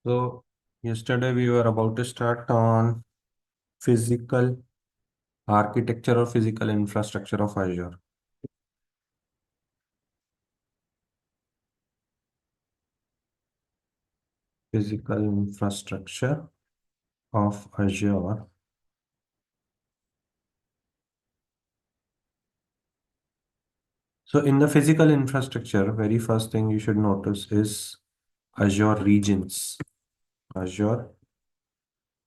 So yesterday we were about to start on physical architecture or physical infrastructure of Azure. Physical infrastructure of Azure. So in the physical infrastructure, very first thing you should notice is Azure regions. Azure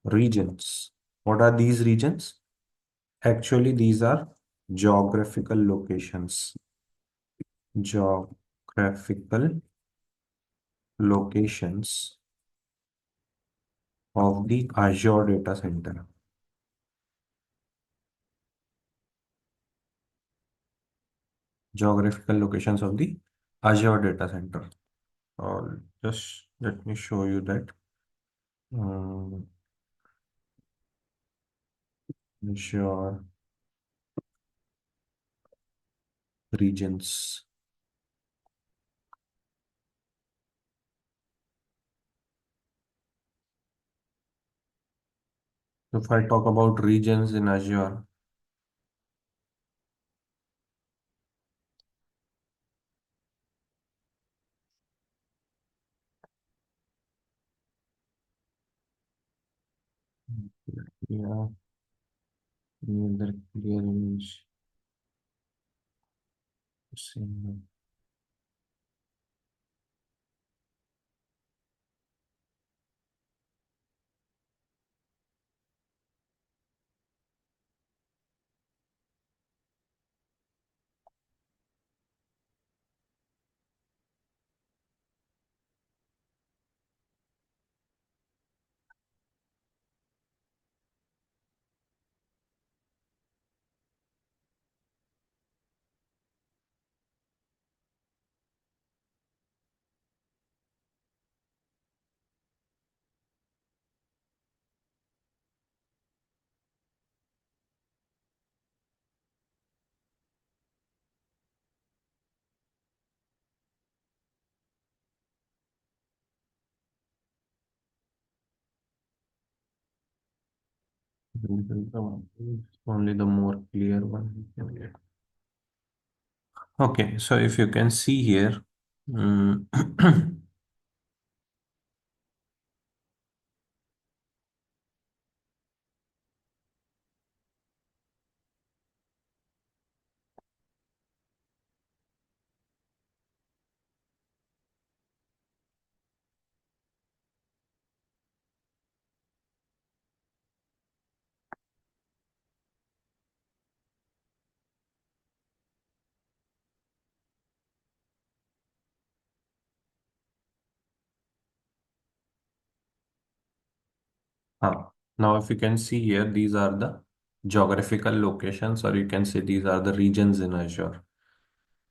regions. What are these regions? Actually, these are geographical locations. Geographical locations of the Azure data center. Geographical locations of the Azure data center. Just let me show you that. Um, Azure regions. If I talk about regions in Azure, yeah, the clear image. Same. Only the more clear one we can get. Okay, so if you can see here, mm, now if you can see here, these are the geographical locations, or you can say these are the regions in Azure.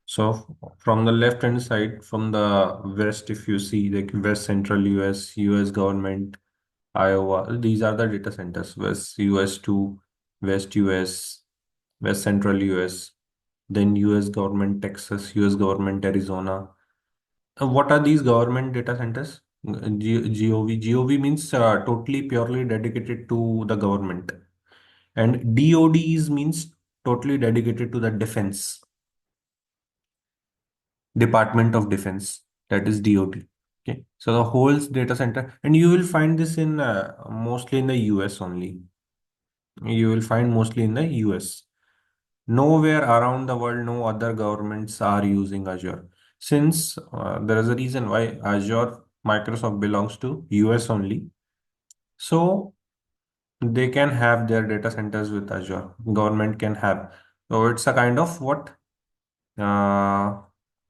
So from the left hand side, from the west, if you see like West Central US, US government, Iowa, these are the data centers. West US 2, West US, West Central US, then US government Texas, US government Arizona. What are these government data centers? GOV. GOV means totally purely dedicated to the government. And DODs means totally dedicated to the defense. Department of Defense, that is DoD. Okay, so the whole data center, and you will find this in mostly in the US only. You will find mostly in the US. Nowhere around the world, no other governments are using Azure. Since there is a reason why Azure Microsoft belongs to US only, so they can have their data centers with Azure. Government can have. So it's a kind of what uh,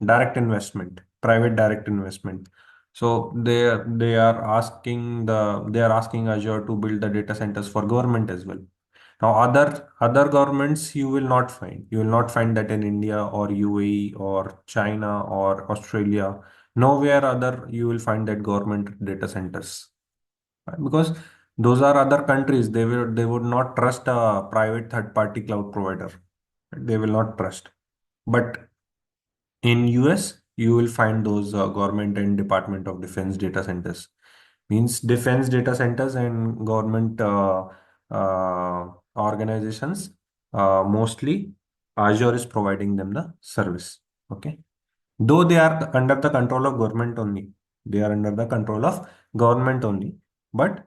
direct investment, private direct investment. So they are asking Azure to build the data centers for government as well. Now other governments you will not find. You will not find that in India or UAE or China or Australia. Nowhere other you will find that government data centers. Right? Because those are other countries. They would not trust a private third party cloud provider. They will not trust. But in US, you will find those government and Department of Defense data centers. Means defense data centers and government organizations. Mostly Azure is providing them the service. Okay. Though they are under the control of government only. They are under the control of government only. But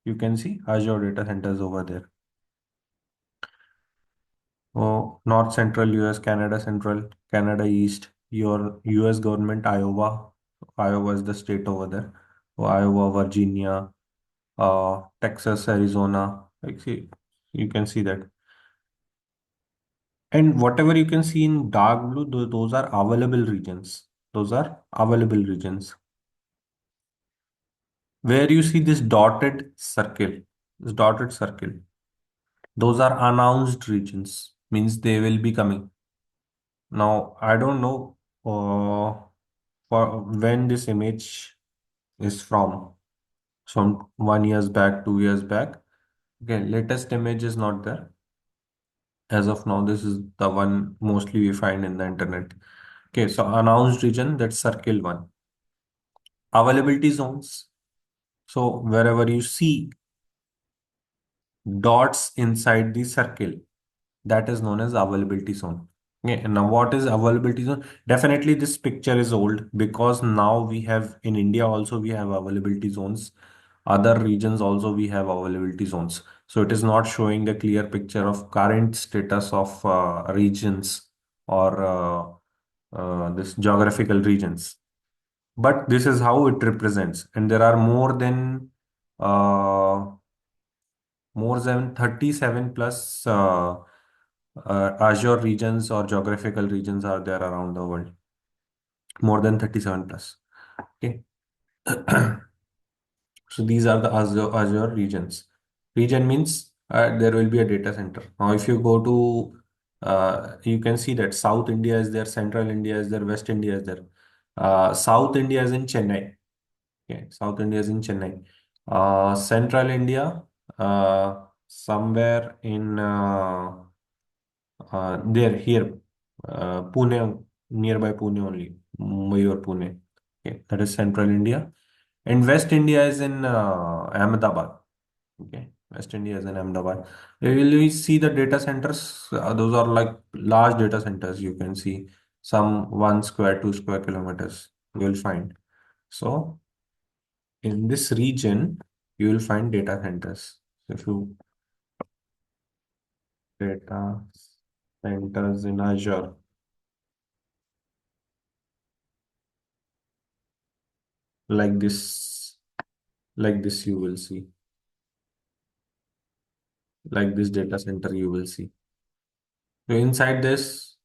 you can see Azure data centers over there. Oh, North Central US, Canada Central, Canada East, your US government, Iowa. Iowa is the state over there. Oh, Iowa, Virginia, Texas, Arizona. Like see, you can see that. And whatever you can see in dark blue, those are available regions. Those are available regions. Where you see this dotted circle, those are announced regions, means they will be coming. Now, I don't know for when this image is from 1 years back, 2 years back. Okay, latest image is not there. As of now, this is the one mostly we find in the internet. Okay, so announced region, that's circle one. Availability zones. So wherever you see dots inside the circle, that is known as availability zone. Okay, now what is availability zone? Definitely this picture is old because now we have in India also we have availability zones. Other regions also we have availability zones. So it is not showing the clear picture of current status of regions or this geographical regions. But this is how it represents, and there are uh, more than 37 plus Azure regions or geographical regions are there around the world. More than 37 plus. Okay. So these are the Azure regions. Region means there will be a data center. Now, if you go to, you can see that South India is there, Central India is there, West India is there. South India is in Chennai. Okay, South India is in Chennai. Central India, somewhere in there here, Pune, nearby Pune only, Mumbai or Pune. Okay, that is Central India. And West India is in Ahmedabad. Okay, West India is in Ahmedabad. You will see the data centers. Those are like large data centers. You can see some 1 square, 2 square kilometers. You will find. So in this region, you will find data centers. If you data centers in Azure, like this, you will see, like this data center, you will see. So inside this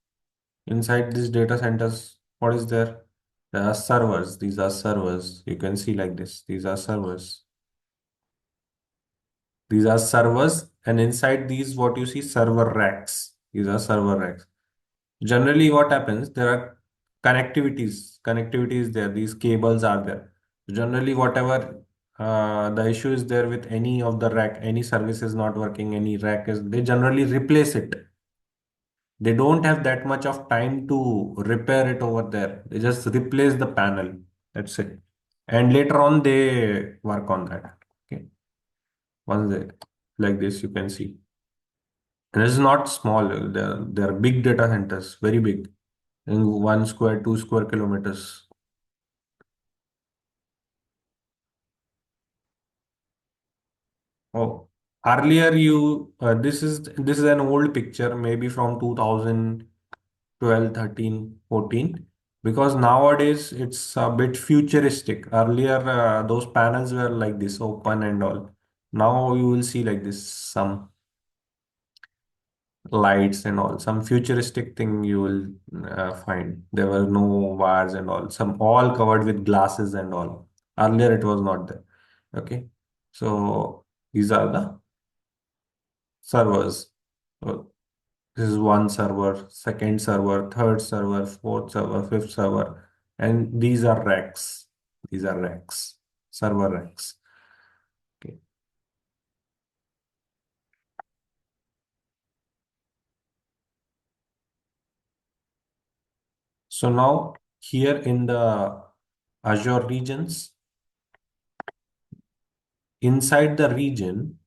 data centers, what is there? There are servers. These are servers. You can see like this. These are servers. These are servers, and inside these, what you see, server racks. These are server racks. Generally, what happens? There are connectivity is there. These cables are there. Generally, whatever the issue is there with any of the rack, any service is not working, any rack is, they generally replace it. They don't have that much of time to repair it over there. They just replace the panel. That's it. And later on, they work on that. Okay. Once they, like this, you can see. And this is not small. They're big data centers, very big. In 1 square, 2 square kilometers. Oh, earlier this is an old picture, maybe from 2012, 13, 14. Because nowadays it's a bit futuristic. Earlier, those panels were like this, open and all. Now you will see like this, some lights and all, some futuristic thing you will find. There were no wires and all, some all covered with glasses and all. Earlier it was not there. Okay, so these are the servers. So this is one server, second server, third server, fourth server, fifth server, and these are racks. These are racks, server racks. Okay. So now here in the Azure regions, Inside the region,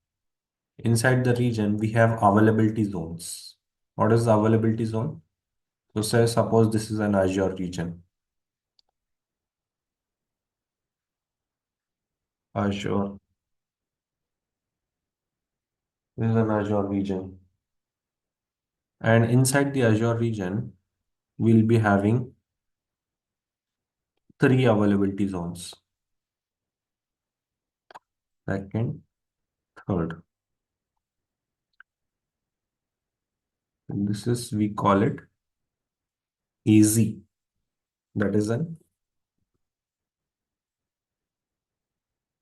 inside the region, we have availability zones. What is the availability zone? So say suppose this is an Azure region. Azure. This is an Azure region. And inside the Azure region, we'll be having three availability zones. Second, third. This is, we call it AZ. That is an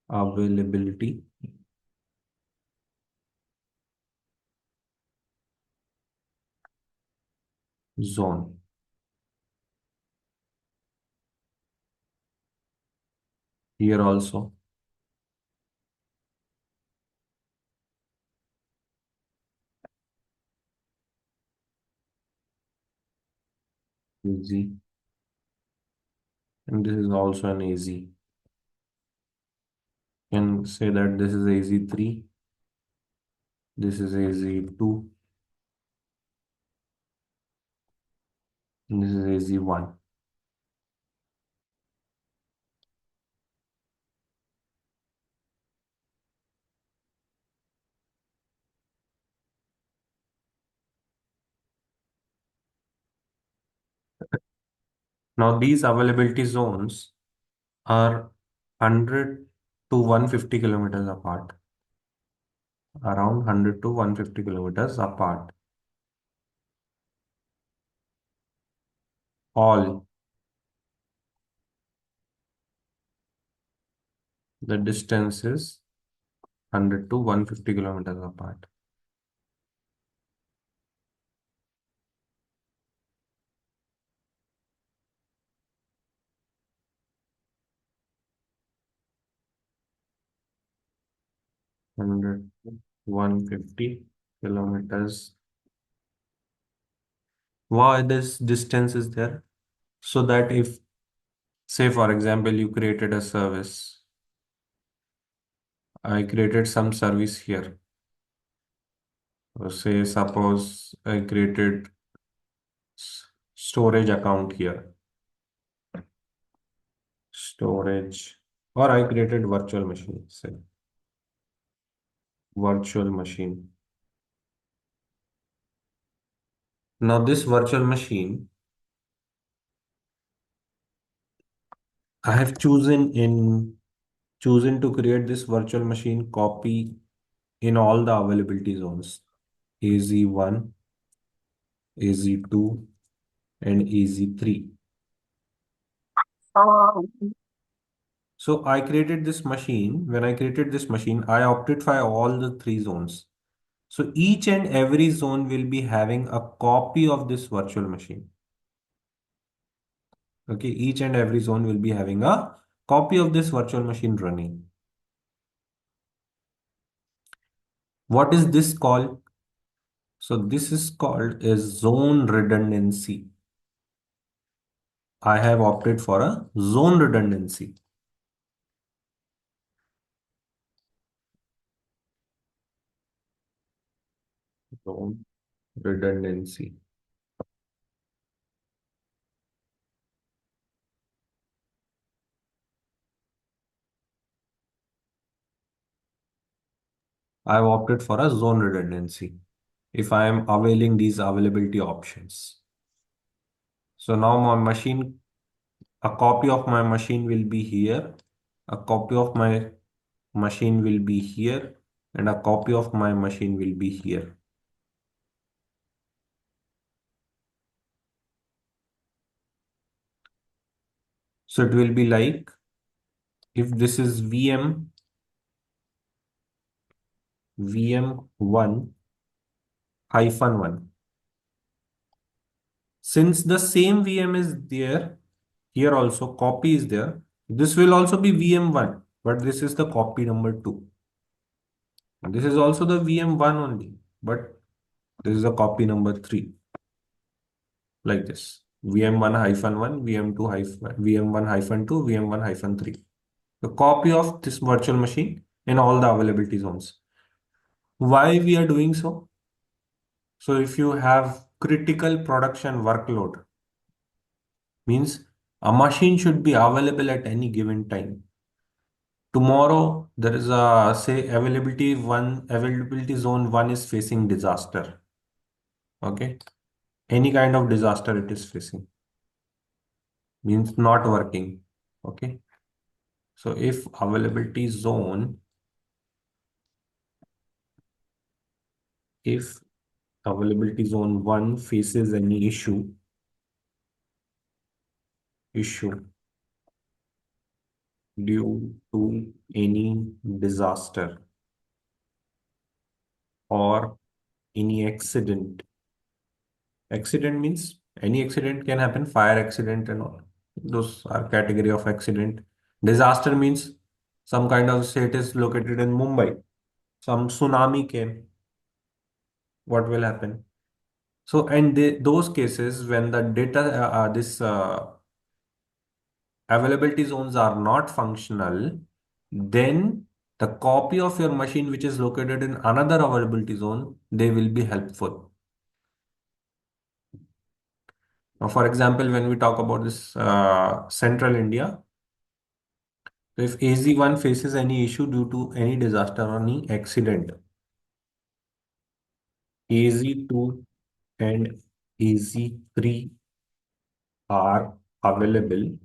availability zone. Here also, AZ. And this is also an AZ. Can say that this is AZ3, this is AZ2, and this is AZ1. Now these availability zones are 100 to 150 kilometers apart, around 100 to 150 kilometers apart. All the distance is 100 to 150 kilometers apart. Hundred 150 kilometers. Why this distance is there? So that if, say, for example, you created a service, I created some service here. Say, suppose I created storage account here, storage, or I created virtual machine, say, virtual machine. Now, this virtual machine, I have chosen to create this virtual machine copy in all the availability zones, AZ1, AZ2, and AZ3. So I created this machine. When I created this machine, I opted for all the three zones. So each and every zone will be having a copy of this virtual machine. Okay, each and every zone will be having a copy of this virtual machine running. What is this called? So this is called a zone redundancy. I have opted for a zone redundancy. Zone redundancy. I've opted for a zone redundancy if I am availing these availability options. So now my machine, a copy of my machine will be here, a copy of my machine will be here, and a copy of my machine will be here. So it will be like if this is VM1 hyphen 1. Since the same VM is there, here also copy is there. This will also be VM1, but this is the copy number 2. And this is also the VM1 only, but this is a copy number 3, like this. VM1 hyphen 1, VM2 hyphen, VM1 hyphen 2, VM1 hyphen 3. The copy of this virtual machine in all the availability zones. Why we are doing so? So if you have critical production workload, means a machine should be available at any given time. Tomorrow there is a say availability zone one is facing disaster. Okay. Any kind of disaster it is facing means not working. Okay. So if if availability zone one faces any issue due to any disaster or any accident. Accident means any accident can happen, fire accident and all. Those are category of accident. Disaster means some kind of state is located in Mumbai. Some tsunami came. What will happen? So, and those cases when the this availability zones are not functional, then the copy of your machine which is located in another availability zone, they will be helpful. Now, for example, when we talk about this central India, so if AZ1 faces any issue due to any disaster or any accident, AZ2 and AZ3 are available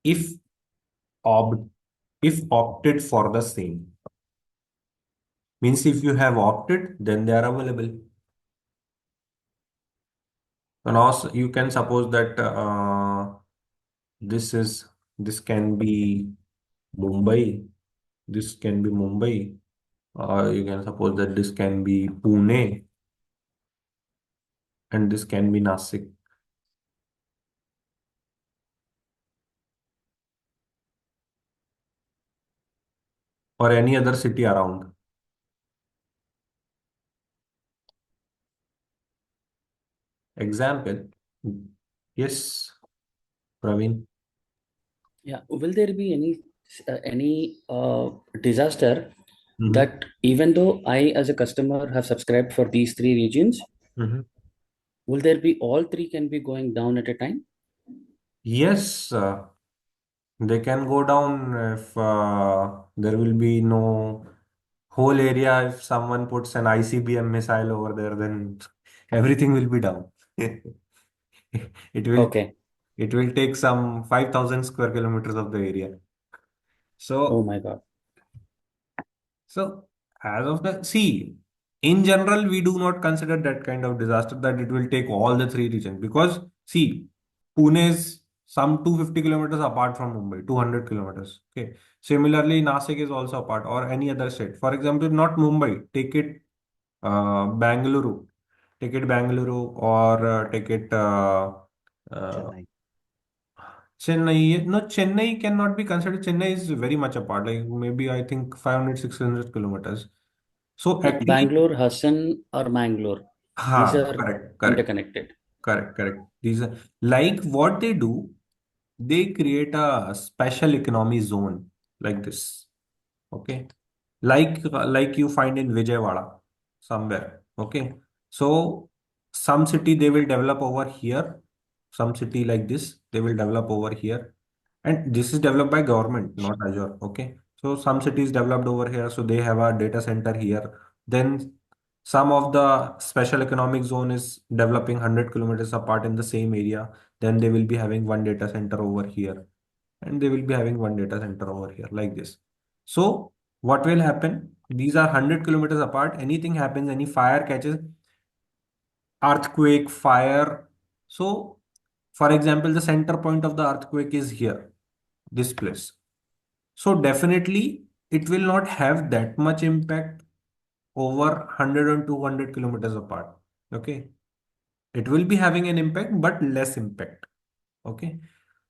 if opt if opted for the same. Means if you have opted, then they are available. And also you can suppose that this is this can be Mumbai, this can be Mumbai, or you can suppose that this can be Pune and this can be Nasik or any other city around. Example, yes, Praveen. Yeah. Will there be any disaster Mm-hmm. that even though I as a customer have subscribed for these three regions, Mm-hmm. will there be all three can be going down at a time? Yes, they can go down if there will be no whole area. If someone puts an ICBM missile over there, then everything will be down. It will Okay. it will take some 5,000 square kilometers of the area. Oh So my God. So, as of the see, in general, we do not consider that kind of disaster that it will take all the three regions because see, Pune is some 250 kilometers apart from Mumbai, 200 kilometers. Okay. Similarly, Nasik is also apart or any other state. For example, not Mumbai, take it Bangalore, or take it uh, Chennai. Chennai. No, Chennai cannot be considered. Chennai is very much apart, like maybe I think 500, 600 kilometers. So No, at least, Bangalore, Hassan, or Mangalore. These are correct, correct, interconnected. correct, correct. These are like what they do, they create a special economy zone like this. Okay. Like you find in Vijayawada somewhere. Okay. So some city they will develop over here. Some city like this, they will develop over here. And this is developed by government, not Azure. Okay. So some cities developed over here, so they have a data center here. Then some of the special economic zone is developing 100 kilometers apart in the same area. Then they will be having one data center over here. And they will be having one data center over here like this. So what will happen? These are 100 kilometers apart. Anything happens, any fire catches, earthquake, fire. So, for example, the center point of the earthquake is here, this place. So definitely it will not have that much impact over 100 and 200 kilometers apart. Okay. It will be having an impact, but less impact. Okay.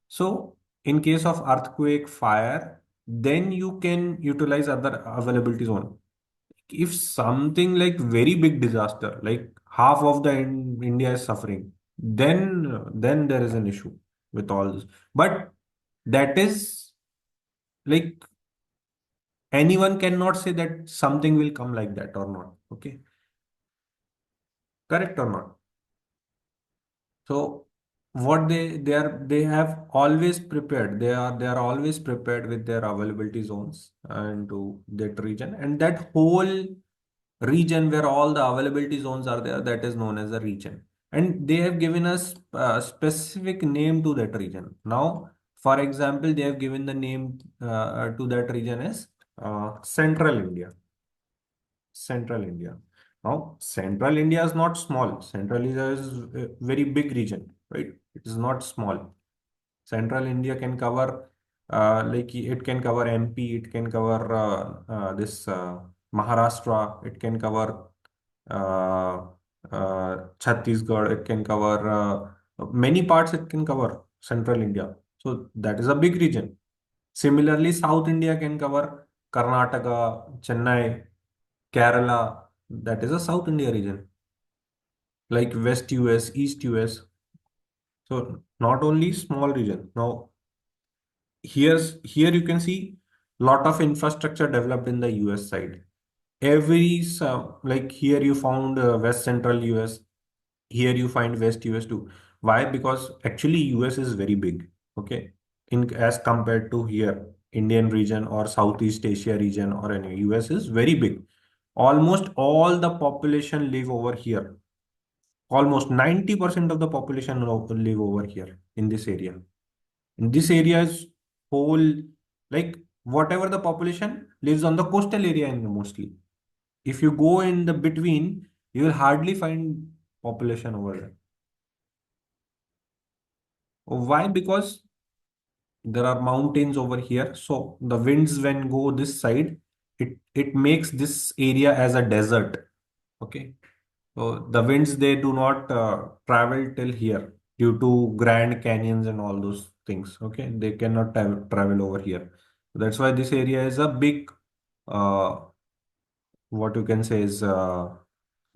So in case of earthquake, fire, then you can utilize other availability zone. If something like very big disaster, like half of the India is suffering, then there is an issue with all this. But that is like anyone cannot say that something will come like that or not. Okay, correct or not? So what they have always prepared. They are always prepared with their availability zones and to that region, and that whole region where all the availability zones are there, that is known as a region. And they have given us a specific name to that region. Now, for example, they have given the name to that region as Central India. Central India. Now, Central India is not small. Central India is a very big region, right? It is not small. Central India can cover, like it can cover MP, it can cover this Maharashtra, it can cover uh, Chhattisgarh, it can cover many parts, it can cover Central India. So that is a big region. Similarly, South India can cover Karnataka, Chennai, Kerala, that is a South India region, like West US, East US. So not only small region. Now here you can see lot of infrastructure developed in the US side. Like here you found West Central US, here you find West US too. Why? Because actually US is very big. Okay, in as compared to here Indian region or Southeast Asia region or any US is very big. Almost all the population live over here. Almost 90% of the population live over here in this area. In this area is whole, like whatever the population lives on the coastal area in mostly. If you go in the between, you will hardly find population over there. Why? Because there are mountains over here. So the winds when go this side, it makes this area as a desert. Okay. So the winds they do not travel till here due to Grand Canyons and all those things. Okay, they cannot travel over here. That's why this area is a big, uh, what you can say is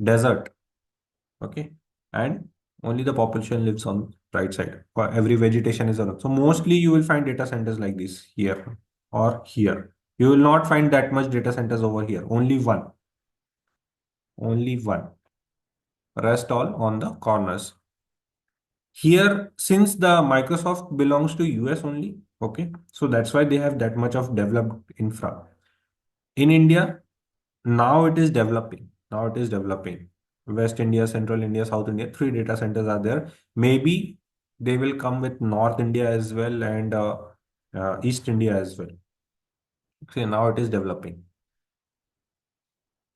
desert. Okay, and only the population lives on right side. Every vegetation is on. So mostly you will find data centers like this here or here. You will not find that much data centers over here. Only one. Only one. Rest all on the corners. Here, since the Microsoft belongs to US only, okay, so that's why they have that much of developed infra. In India, now it is developing. Now it is developing. West India, Central India, South India, three data centers are there. Maybe they will come with North India as well and East India as well. Okay, now it is developing.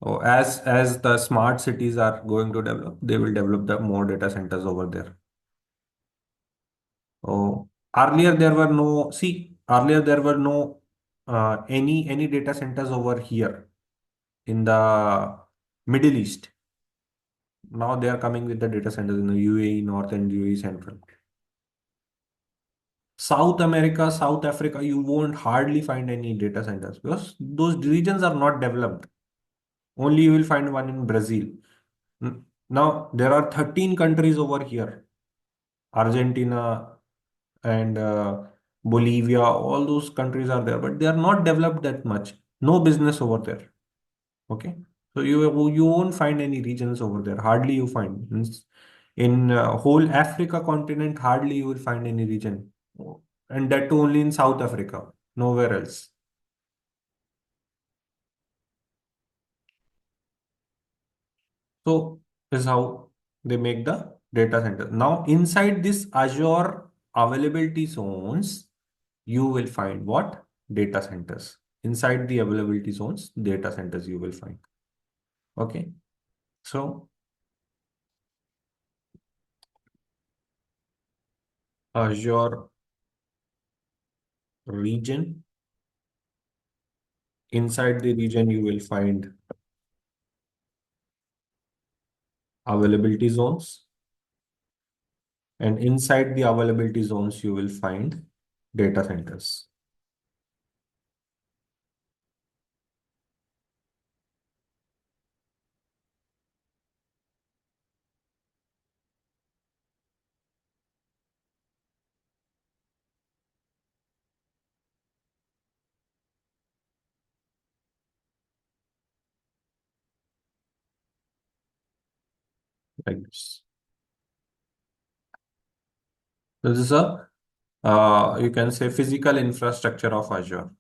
Oh, as the smart cities are going to develop, they will develop the more data centers over there. Oh, earlier there were no any data centers over here in the Middle East. Now they are coming with the data centers in the UAE North and UAE Central. South America, South Africa, you won't hardly find any data centers because those regions are not developed. Only you will find one in Brazil. Now there are 13 countries over here. Argentina, and Bolivia, all those countries are there, but they are not developed that much. No business over there. Okay, so you won't find any regions over there. Hardly you find in whole Africa continent. Hardly you will find any region, and that too only in South Africa. Nowhere else. So is how they make the data center. Now inside this Azure availability zones, you will find what? Data centers. Inside the availability zones, data centers you will find. Okay. So Azure region, inside the region, you will find availability zones. And inside the availability zones, you will find data centers. like this. This is a you can say physical infrastructure of Azure.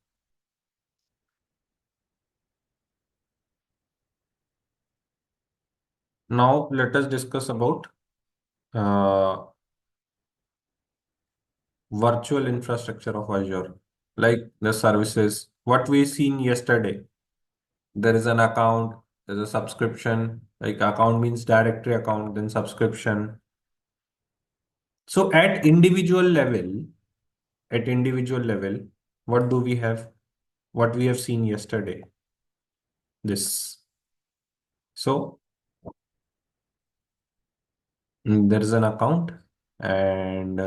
Now let us discuss about uh, virtual infrastructure of Azure, like the services. What we seen yesterday, there is an account, there's a subscription. Like account means directory account, then subscription. So at individual level, what do we have? What we have seen yesterday. This. So there is an account, and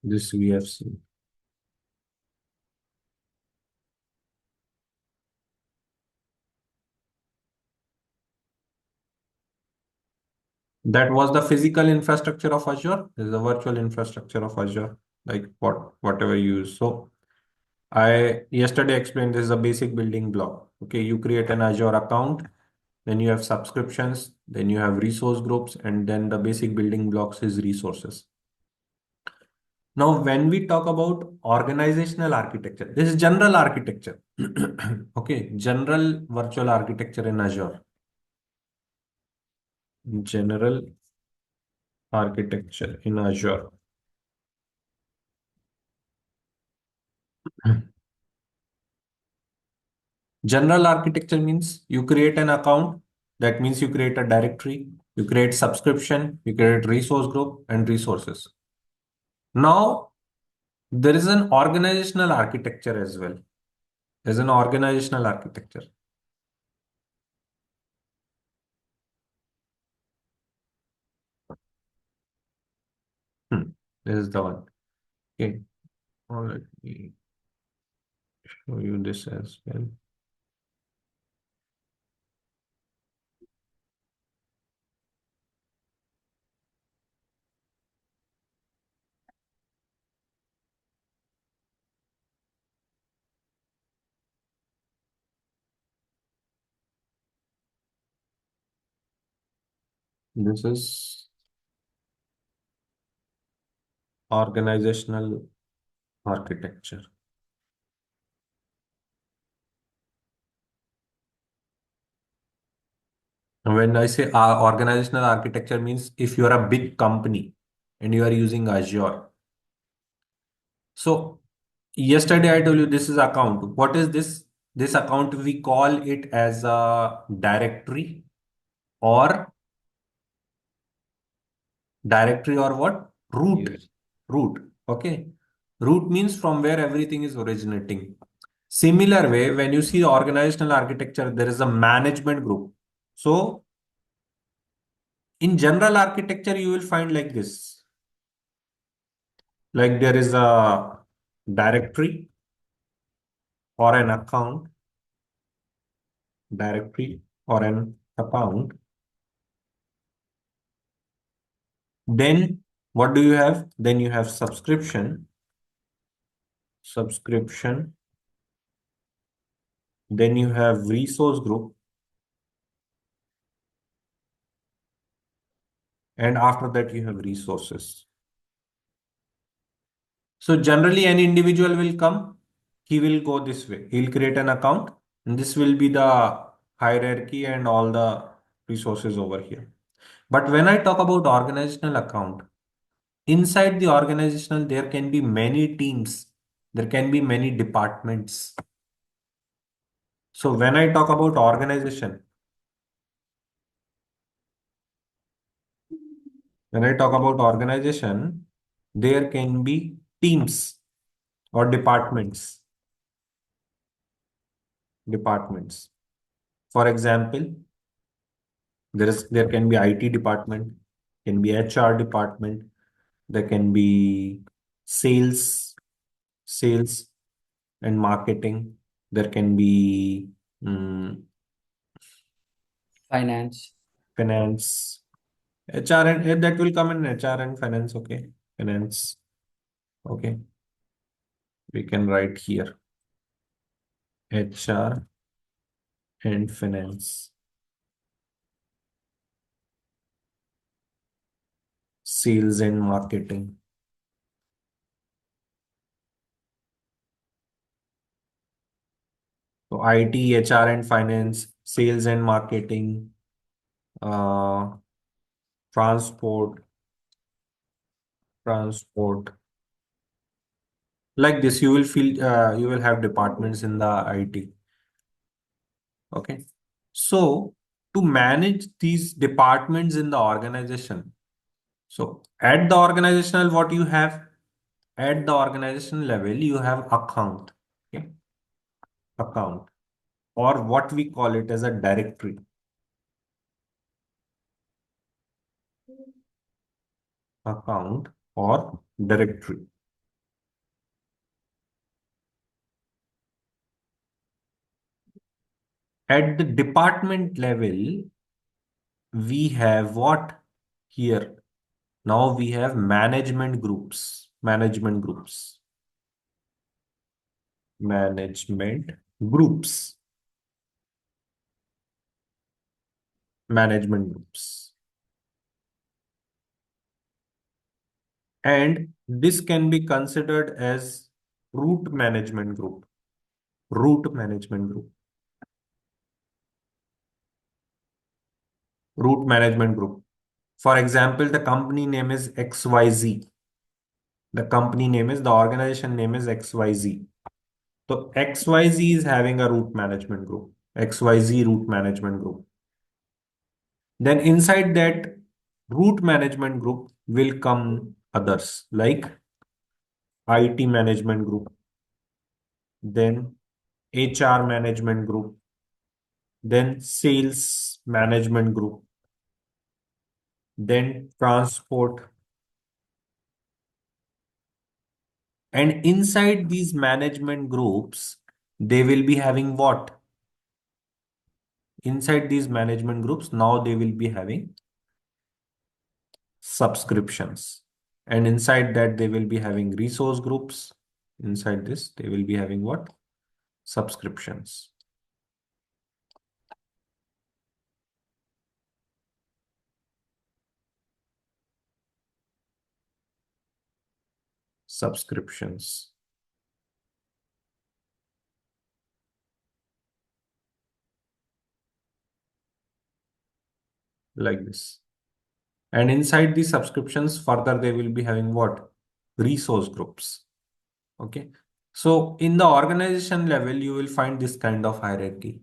this we have seen. That was the physical infrastructure of Azure. This is the virtual infrastructure of Azure, like whatever you use. So I yesterday explained this is a basic building block. Okay, you create an Azure account, then you have subscriptions, then you have resource groups, and then the basic building blocks is resources. Now, when we talk about organizational architecture, this is general architecture. Okay, general virtual architecture in Azure. General architecture in Azure. General architecture means you create an account. That means you create a directory, you create subscription, you create resource group and resources. Now, there is an organizational architecture as well. There's an organizational architecture. Hmm. This is the one. Okay. Now let me show you this as well. This is organizational architecture. When I say organizational architecture means if you are a big company and you are using Azure. So yesterday I told you this is account. What is this? This account we call it as a directory or what? Root. Yes. Root. Okay. Root means from where everything is originating. Similar way, when you see organizational architecture, there is a management group. So in general architecture, you will find like this. Like there is a directory or an account, directory or an account. Then what do you have? Then you have subscription. Then you have resource group. And after that, you have resources. So generally, an individual will come, he will go this way. He'll create an account, and this will be the hierarchy and all the resources over here. But when I talk about organizational account, inside the organizational, there can be many teams, there can be many departments. So when I talk about organization, when I talk about organization, there can be teams or departments. Departments. For example, there can be IT department, can be HR department, there can be sales, sales and marketing. There can be mm, Finance. finance, HR, and that will come in HR and finance. Okay, finance. Okay, We can write here HR and finance, sales and marketing. So IT, HR and finance, sales and marketing, uh, transport, transport. Like this, you will feel you will have departments in the IT. Okay. So to manage these departments in the organization, so at the organizational, what you have at the organization level, you have account, okay, account, or what we call it as a directory, account or directory. At the department level, we have what here? Now we have management groups, management groups. And this can be considered as root management group, root management group, root management group. For example, the company name is XYZ. The company name is, the organization name is XYZ. So XYZ is having a root management group, XYZ root management group. Then inside that root management group will come others like IT management group, then HR management group, then sales management group, then transport. And inside these management groups, they will be having what? Inside these management groups, now they will be having subscriptions. And inside that, they will be having resource groups. Inside this, they will be having what? Subscriptions. Subscriptions like this. And inside the subscriptions, further, they will be having what? Resource groups. Okay. So in the organization level, you will find this kind of hierarchy.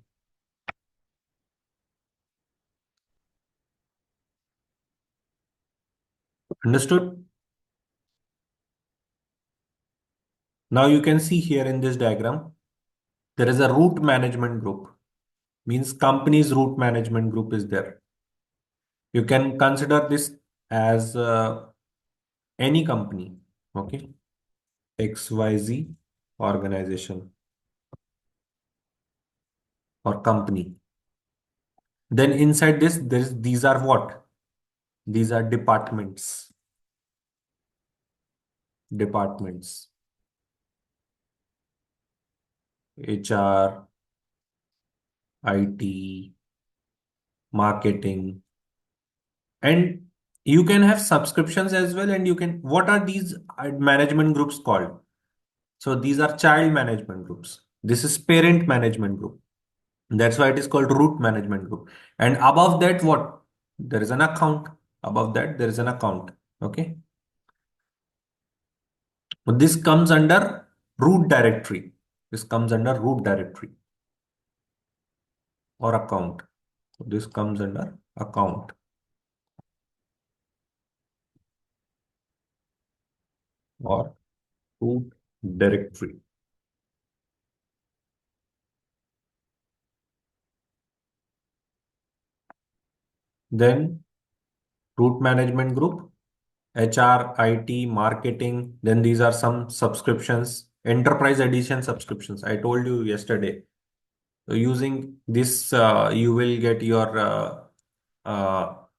Understood? Now you can see here in this diagram, there is a root management group, means company's root management group is there. You can consider this as any company, okay? XYZ organization or company. Then inside this, these are what? These are departments, departments, HR, IT, marketing, and you can have subscriptions as well. And you can, what are these management groups called? So these are child management groups. This is parent management group. That's why it is called root management group. And above that, what? There is an account. Above that, there is an account. Okay. But this comes under root directory. This comes under root directory or account. So this comes under account or root directory. Then root management group, HR, IT, marketing. Then these are some subscriptions, enterprise edition subscriptions. I told you yesterday. So using this, you will get your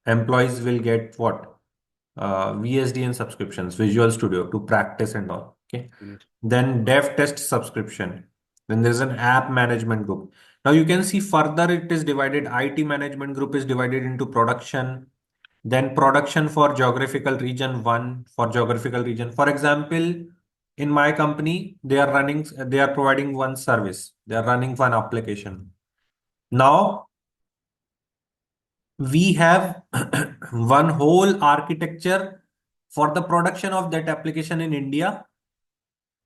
employees will get what? VSDN subscriptions, Visual Studio to practice and all. Okay. Great. Then dev test subscription. Then there's an app management group. Now you can see further it is divided. IT management group is divided into production. Then production for geographical region one for geographical region. For example, in my company, they are providing one service. They are running one application. Now we have one whole architecture for the production of that application in India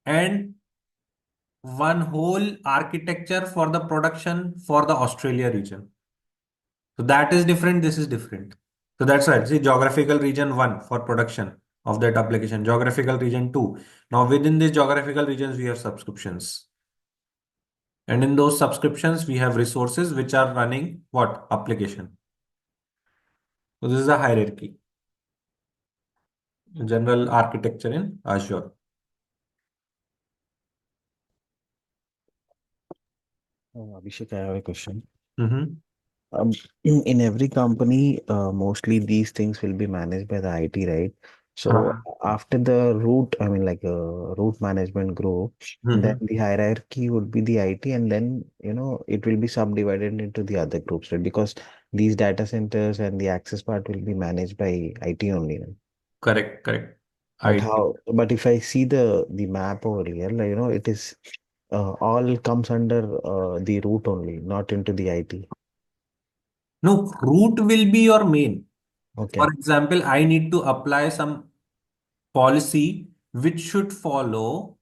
and one whole architecture for the production for the Australia region. So that is different. This is different. So that's right. See, geographical region one for production of that application, geographical region two. Now within these geographical regions, we have subscriptions. And in those subscriptions, we have resources which are running what? Application. So this is a hierarchy, general architecture in Azure. Abhishek, I have a question. Mm-hmm. Um, in every company, mostly these things will be managed by the IT, right? So after the root, I mean, like root management group, then Mm-hmm. the hierarchy would be the IT, and then it will be subdivided into the other groups, right? Because these data centers and the access part will be managed by IT only. Right? Correct, correct. But I how? But if I see the map over here, like, it is all comes under the root only, not into the IT. no, root will be your main. For Okay. example, I need to apply some policy which should follow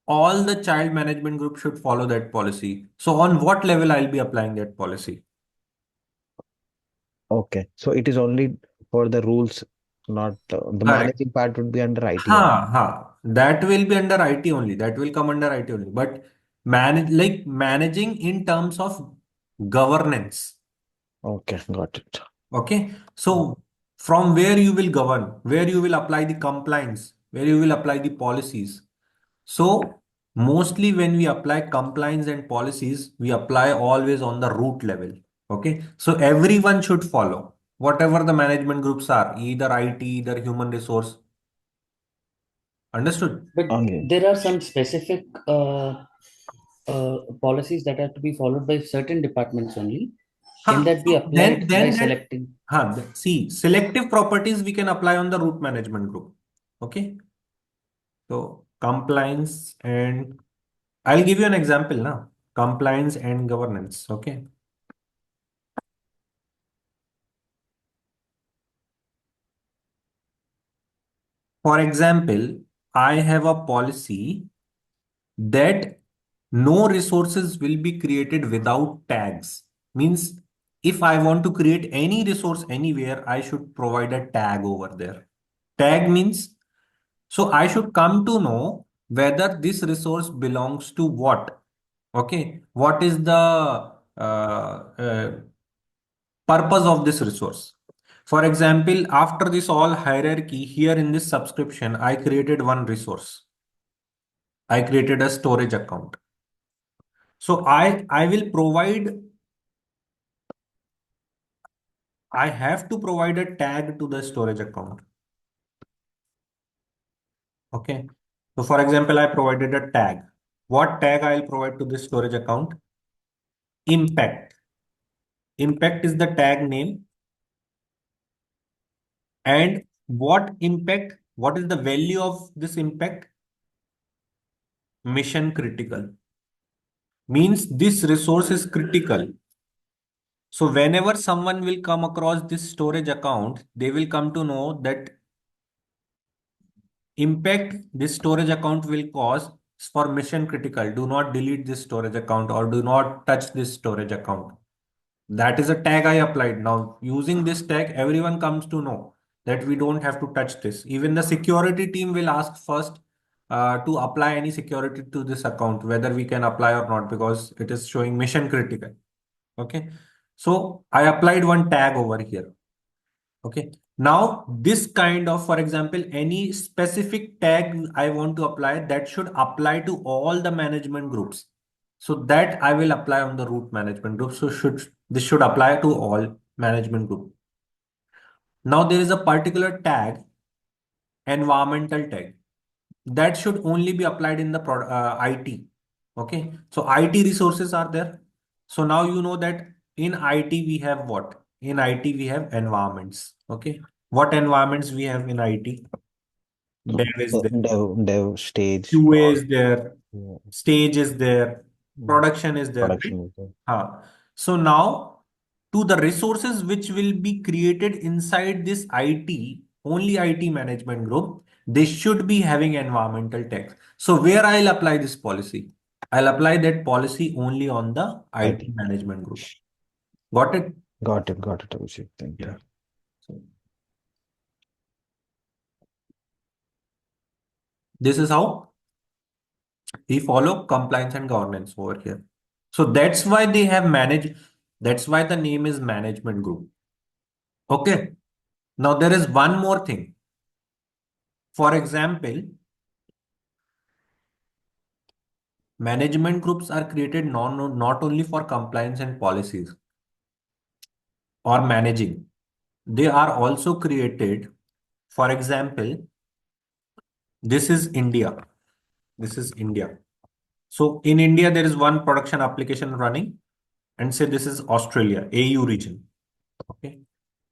all the child management group should follow that policy. So on what level I'll be applying that policy? Okay, so it is only for the rules, not the Correct. managing part would be under IT Ha, only. ha. That will be under IT only. That will come under IT only. But managing in terms of governance. Okay, got it. Okay. Mm. So from where you will govern, where you will apply the compliance, where you will apply the policies. So mostly when we apply compliance and policies, we apply always on the root level. Okay. So everyone should follow whatever the management groups are, either IT, either human resource. Understood? But Okay, there are some specific policies that have to be followed by certain departments only. Can Huh. that be So applied by then that, selecting? see, selective properties we can apply on the root management group. Okay. So compliance and I'll give you an example now. Compliance and governance. Okay. For example, I have a policy that no resources will be created without tags. Means if I want to create any resource anywhere, I should provide a tag over there. Tag means so I should come to know whether this resource belongs to what. Okay. What is the purpose of this resource? For example, after this all hierarchy here in this subscription, I created one resource. I created a storage account. So I will provide, I have to provide a tag to the storage account. Okay. So for example, I provided a tag. What tag I'll provide to this storage account? Impact. Impact is the tag name. And what impact? What is the value of this impact? Mission critical. Means this resource is critical. So whenever someone will come across this storage account, they will come to know that impact this storage account will cause for mission critical. Do not delete this storage account or do not touch this storage account. That is a tag I applied. Now, using this tag, everyone comes to know that we don't have to touch this. Even the security team will ask first to apply any security to this account, whether we can apply or not, because it is showing mission critical. Okay. So I applied one tag over here. Okay. Now, this kind of, for example, any specific tag I want to apply that should apply to all the management groups. So that I will apply on the root management group. So this should apply to all management group. Now there is a particular tag, environmental tag. that should only be applied in the IT. Okay. So IT resources are there. So now you know that in IT we have what? In IT we have environments. Okay. What environments we have in IT? Dev is there, Dev stage, QA prod, is there, yeah, stage is there, mm, production is there, right? production is there. So now to the resources which will be created inside this IT, only IT management group, they should be having environmental tax. So where I'll apply this policy? I'll apply that policy only on the IT IT. management group. Got it? Got it, Abhishek. Thank Yeah. you. So this is how we follow compliance and governance over here. So that's why they have managed, that's why the name is management group. Okay. Now there is one more thing. For example, management groups are created not only for compliance and policies or managing, they are also created. For example, this is India. This is India. So in India, there is one production application running, and say this is Australia, AU region. Okay,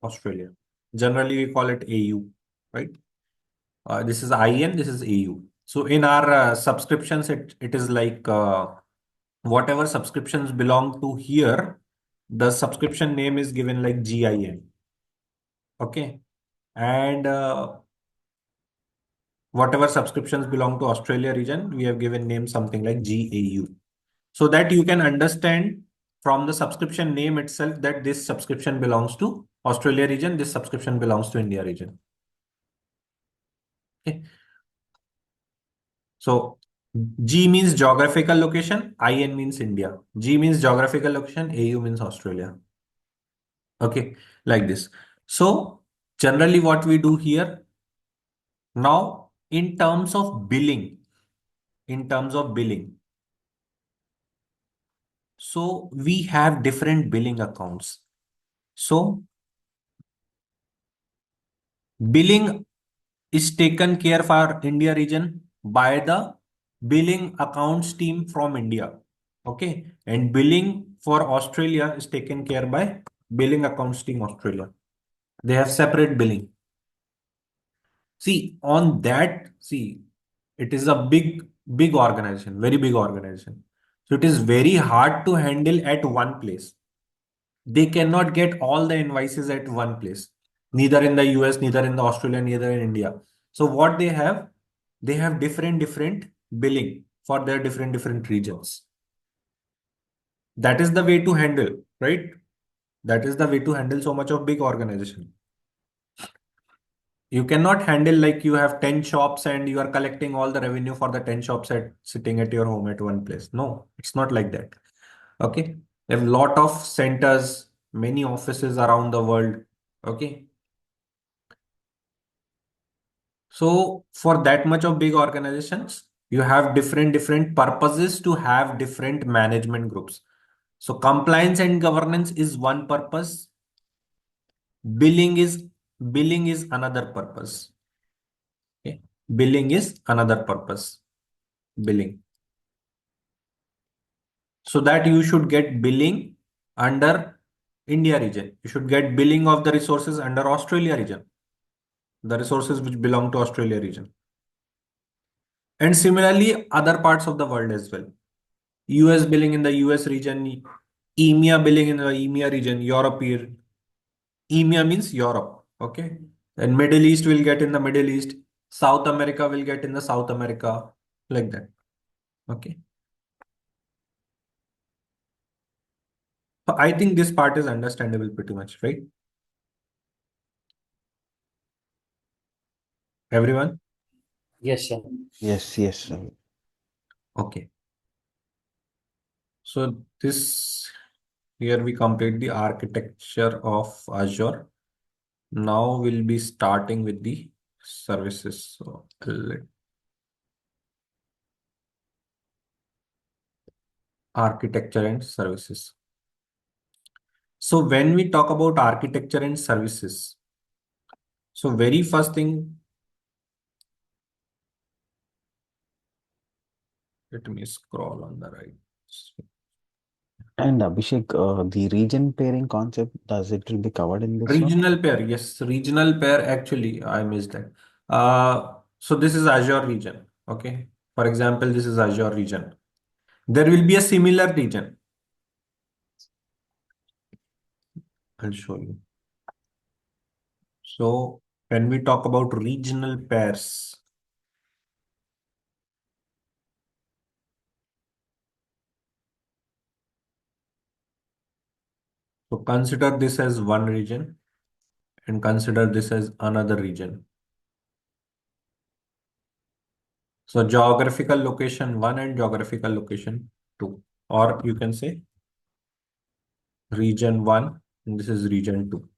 Australia. Generally, we call it AU, right? This is IN, this is AU. So in our subscriptions, it is like whatever subscriptions belong to here, the subscription name is given like GIN. Okay. And whatever subscriptions belong to Australia region, we have given name something like GAU. So that you can understand from the subscription name itself that this subscription belongs to Australia region, this subscription belongs to India region. Okay. So G means geographical location, IN means India. G means geographical location, AU means Australia. Okay, like this. So generally what we do here now in terms of billing, in terms of billing. So we have different billing accounts. So billing is taken care for India region by the billing accounts team from India. Okay. And billing for Australia is taken care by billing accounts team Australia. They have separate billing. See, on that, see, it is a big organization, very big organization. So it is very hard to handle at one place. They cannot get all the invoices at one place, neither in the US, neither in the Australia, neither in India. So what they have different billing for their different regions. That is the way to handle, right? That is the way to handle so much of big organization. You cannot handle like you have 10 shops and you are collecting all the revenue for the 10 shops at sitting at your home at one place. No, it's not like that. Okay. They have a lot of centers, many offices around the world. Okay. So for that much of big organizations, you have different purposes to have different management groups. So compliance and governance is one purpose. Billing is billing is another purpose. Okay. Billing is another purpose. Billing. So that you should get billing under India region. You should get billing of the resources under Australia region, the resources which belong to Australia region. And similarly, other parts of the world as well. US billing in the US region, EMEA billing in the EMEA region, European. EMEA means Europe. Okay. And Middle East will get in the Middle East. South America will get in the South America. Like that. Okay. So I think this part is understandable pretty much, right? Everyone? Yes, sir. Yes. Okay. So this here we complete the architecture of Azure. Now we'll be starting with the services. So architecture and services. So when we talk about architecture and services, so very first thing Let me scroll on the right. And Abhishek, the region pairing concept, does it will be covered in this one? Regional pair, yes, regional pair. Actually, I missed that. So this is Azure region. Okay. For example, this is Azure region. There will be a similar region. I'll show you. So when we talk about regional pairs, so consider this as one region and consider this as another region. So geographical location 1 and geographical location 2, or you can say region 1 and this is region 2.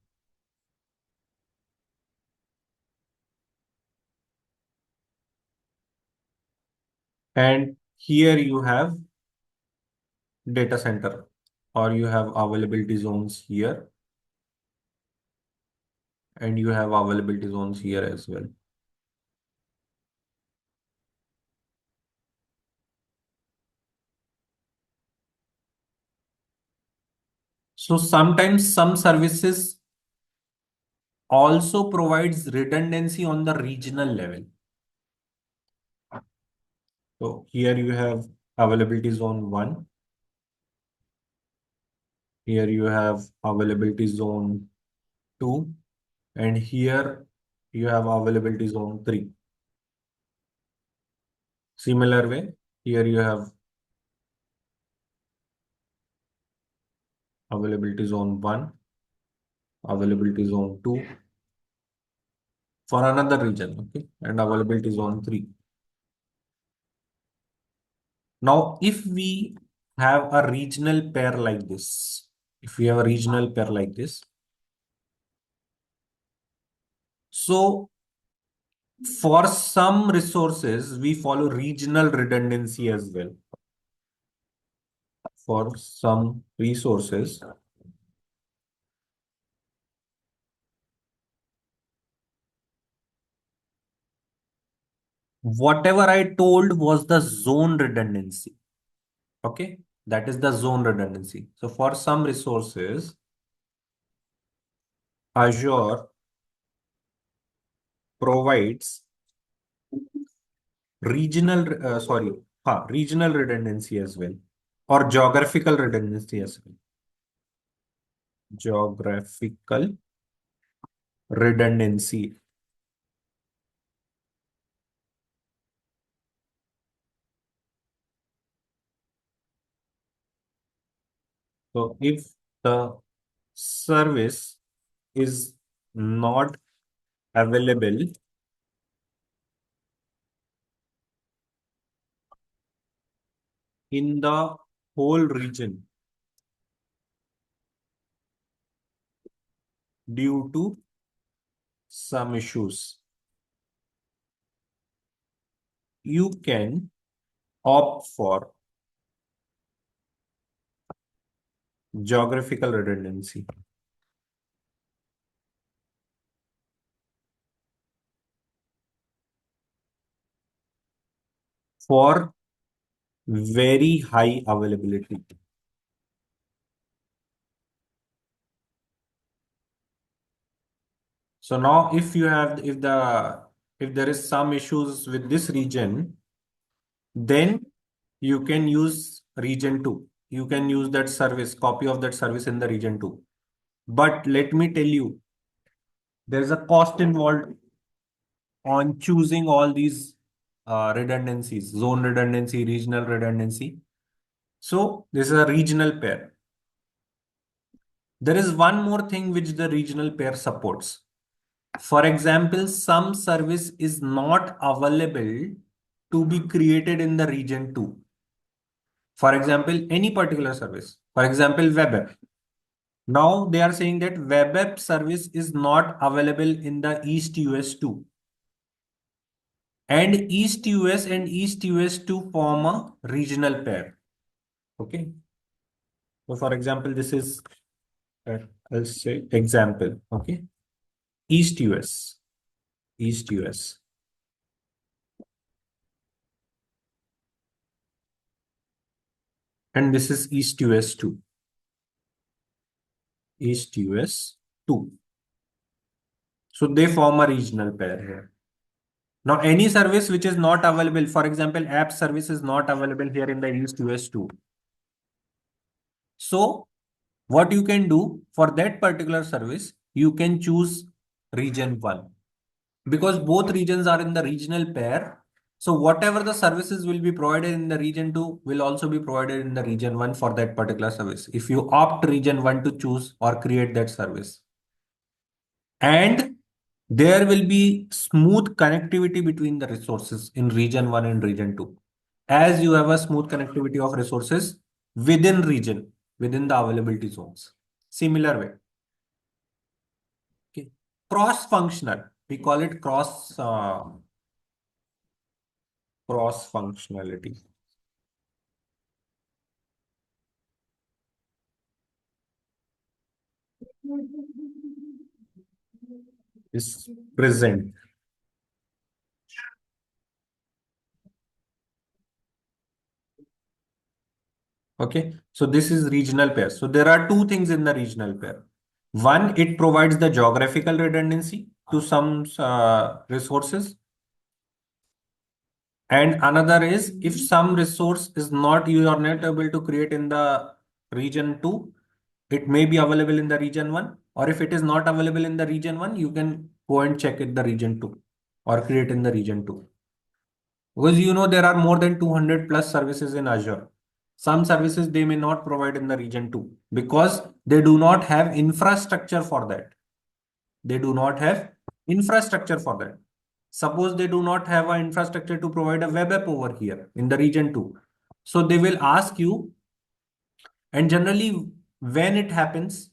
And here you have data center, or you have availability zones here and you have availability zones here as well. So sometimes some services also provides redundancy on the regional level. So here you have availability zone 1. Here you have availability zone 2. And here you have availability zone 3. Similar way, here you have availability zone 1, availability zone 2 for another region, okay, and availability zone 3. Now, if we have a regional pair like this, if we have a regional pair like this, so for some resources, we follow regional redundancy as well. For some resources, whatever I told was the zone redundancy. Okay, that is the zone redundancy. So for some resources, Azure provides regional redundancy as well, or geographical redundancy as well. Geographical redundancy. So if the service is not available in the whole region due to some issues, you can opt for geographical redundancy. For very high availability. So now if there is some issues with this region, then you can use region 2. You can use that service, copy of that service in the region 2. But let me tell you, there is a cost involved on choosing all these redundancies, zone redundancy, regional redundancy. So this is a regional pair. There is one more thing which the regional pair supports. For example, some service is not available to be created in the region 2. For example, any particular service. For example, web app. Now they are saying that web app service is not available in the East US 2. And East US and East US 2 form a regional pair. Okay. So for example, this is, I'll say example. Okay. East US. East US. and this is East US 2. East US 2. So they form a regional pair here. Now, any service which is not available, for example, app service is not available here in the East US 2. So, what you can do for that particular service, you can choose region 1 because both regions are in the regional pair. So, whatever the services will be provided in the region 2 will also be provided in the region 1 for that particular service. If you opt region 1 to choose or create that service. And there will be smooth connectivity between the resources in region 1 and region 2. As you have a smooth connectivity of resources within region, within the availability zones. Similar way. Okay. Cross-functional. We call it cross-functionality. Is present. Okay, so this is regional pair. So there are two things in the regional pair. One, it provides the geographical redundancy to some resources. And another is if some resource is not, you are not able to create in the region 2, it may be available in the region 1. Or if it is not available in the region 1, you can go and check it the region 2 or create in the region 2. Because there are more than 200 plus services in Azure. Some services they may not provide in the region 2 because they do not have infrastructure for that. They do not have infrastructure for that. Suppose they do not have an infrastructure to provide a web app over here in the region 2. So they will ask you, and generally when it happens,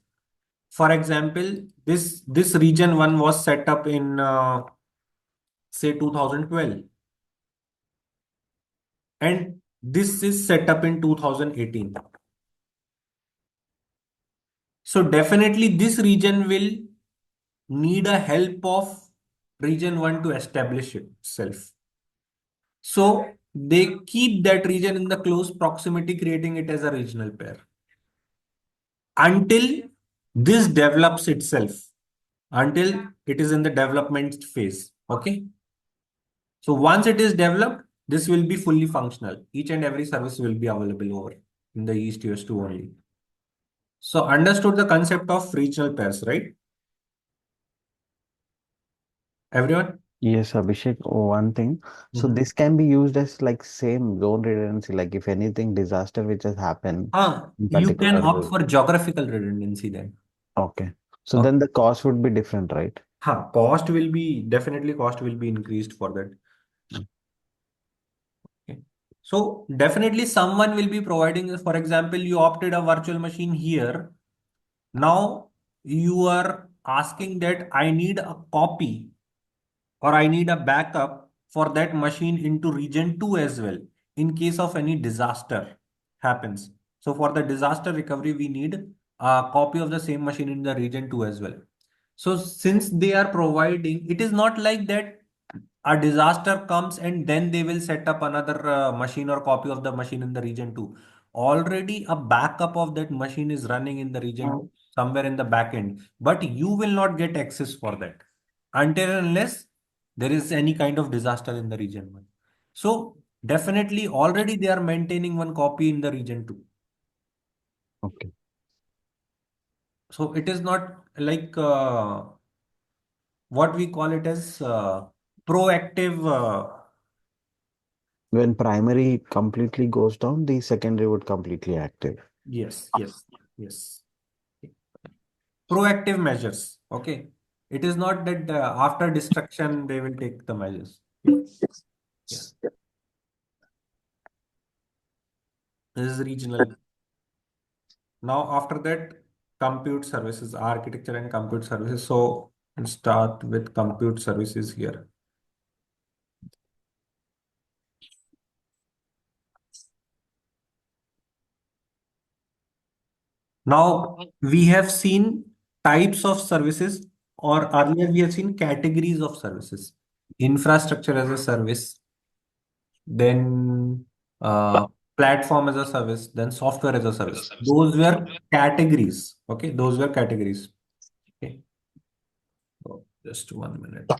for example, this region 1 was set up in say 2012. And this is set up in 2018. So definitely this region will need a help of region 1 to establish itself. So they keep that region in the close proximity, creating it as a regional pair until this develops itself, until it is in the development phase. Okay. So once it is developed, this will be fully functional. Each and every service will be available over in the East US2 only. So understood the concept of regional pairs, right? Everyone? Yes, Abhishek, one thing. So Mhm. this can be used as like same zone redundancy, like if anything disaster which has happened in You can opt particular. for geographical redundancy then. Okay. So then Okay. the cost would be different, right? Cost will be definitely cost will be increased for that. Okay. So definitely someone will be providing, for example, you opted a virtual machine here. Now you are asking that I need a copy or I need a backup for that machine into region 2 as well in case of any disaster happens. So for the disaster recovery, we need a copy of the same machine in the region 2 as well. So since they are providing, it is not like that a disaster comes and then they will set up another machine or copy of the machine in the region 2. Already a backup of that machine is running in the region 2 somewhere in the back end, but you will not get access for that until and unless there is any kind of disaster in the region 1. So definitely already they are maintaining one copy in the region 2. Okay. So it is not like what we call it as proactive. When primary completely goes down, the secondary would completely active. Yes, yes, yes. Proactive measures. Okay. It is not that after destruction they will take the measures. Okay? Yeah. This is regional. Now after that, compute services, architecture and compute services. So let's start with compute services here. Now we have seen types of services, or earlier we have seen categories of services. Infrastructure as a service, then platform as a service, then software as a service. Those were categories. Okay, those were categories. Okay, oh, just 1 minute.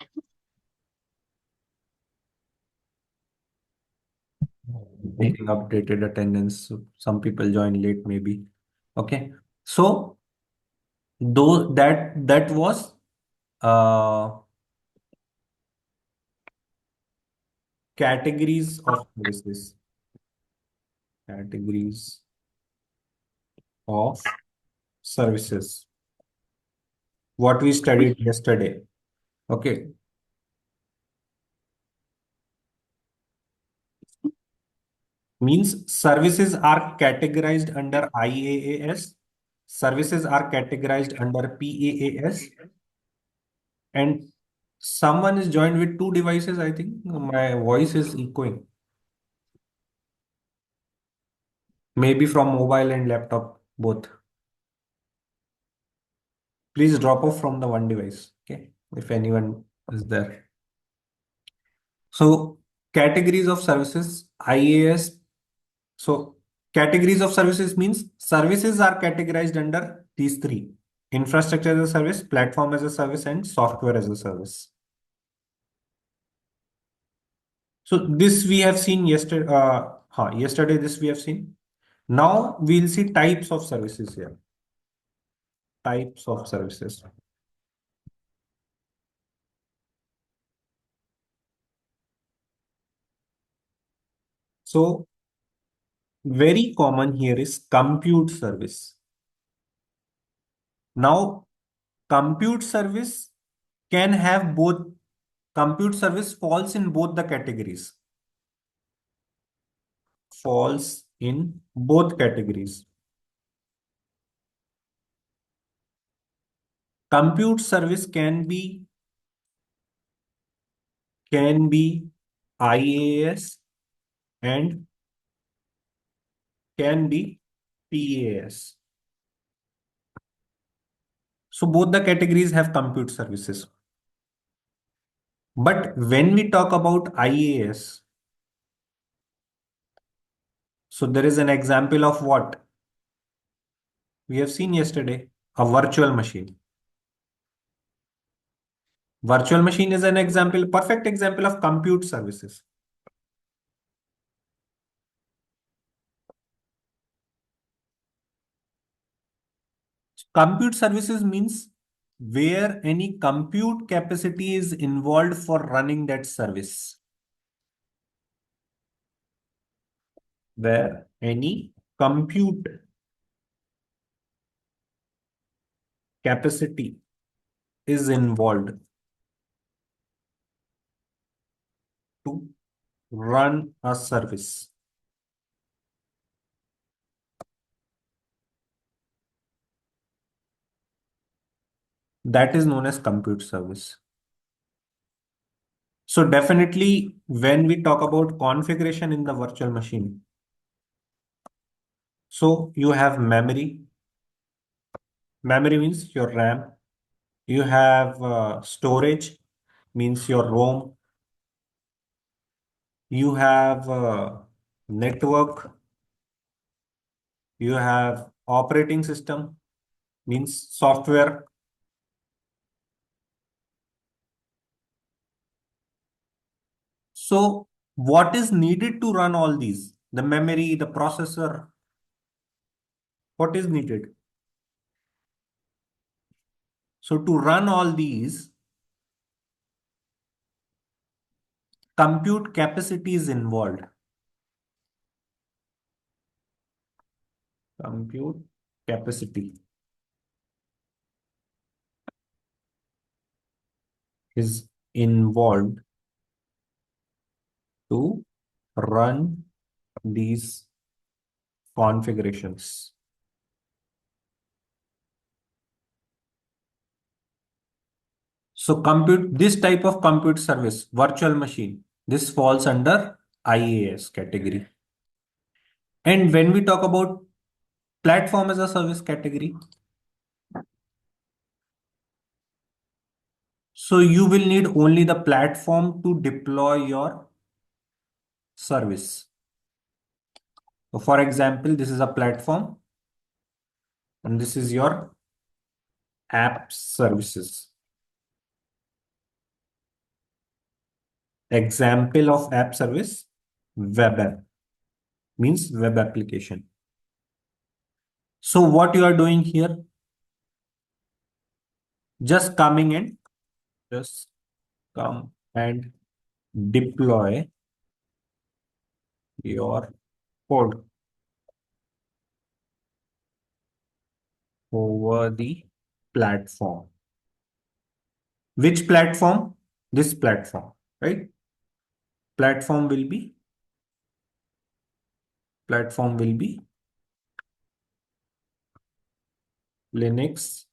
Taking updated attendance. So some people join late, maybe. Okay, so though that was uh categories of services. Categories of services. What we studied yesterday. Okay, means services are categorized under IaaS, services are categorized under PaaS, and someone is joined with two devices. I think my voice is echoing, maybe from mobile and laptop both. Please drop off from the one device, okay, if anyone is there. So categories of services, IaaS. So categories of services means services are categorized under these three: infrastructure as a service, platform as a service, and software as a service. So this we have seen yesterday. Yesterday this we have seen. Now we'll see types of services here. Types of services. So very common here is compute service. Now compute service can have both. Compute service falls in both the categories. Falls in both categories. Compute service can be IaaS and can be PaaS. So both the categories have compute services. But when we talk about IaaS, so there is an example of what we have seen yesterday, a virtual machine. Virtual machine is an example, perfect example of compute services. Compute services means where any compute capacity is involved for running that service. Where any compute capacity is involved to run a service. That is known as compute service. So definitely when we talk about configuration in the virtual machine, so you have memory. Memory means your RAM. You have storage, means your ROM. You have network. You have operating system, means software. So what is needed to run all these? The memory, the processor, what is needed? So to run all these, compute capacity is involved. Compute capacity is involved to run these configurations. So compute, this type of compute service, virtual machine, this falls under IaaS category. And when we talk about platform as a service category, so you will need only the platform to deploy your service. So for example, this is a platform and this is your app services. Example of app service, web app means web application. So what you are doing here, just coming in, just come and deploy your code over the platform. Which platform? This platform, right? Platform will be Linux,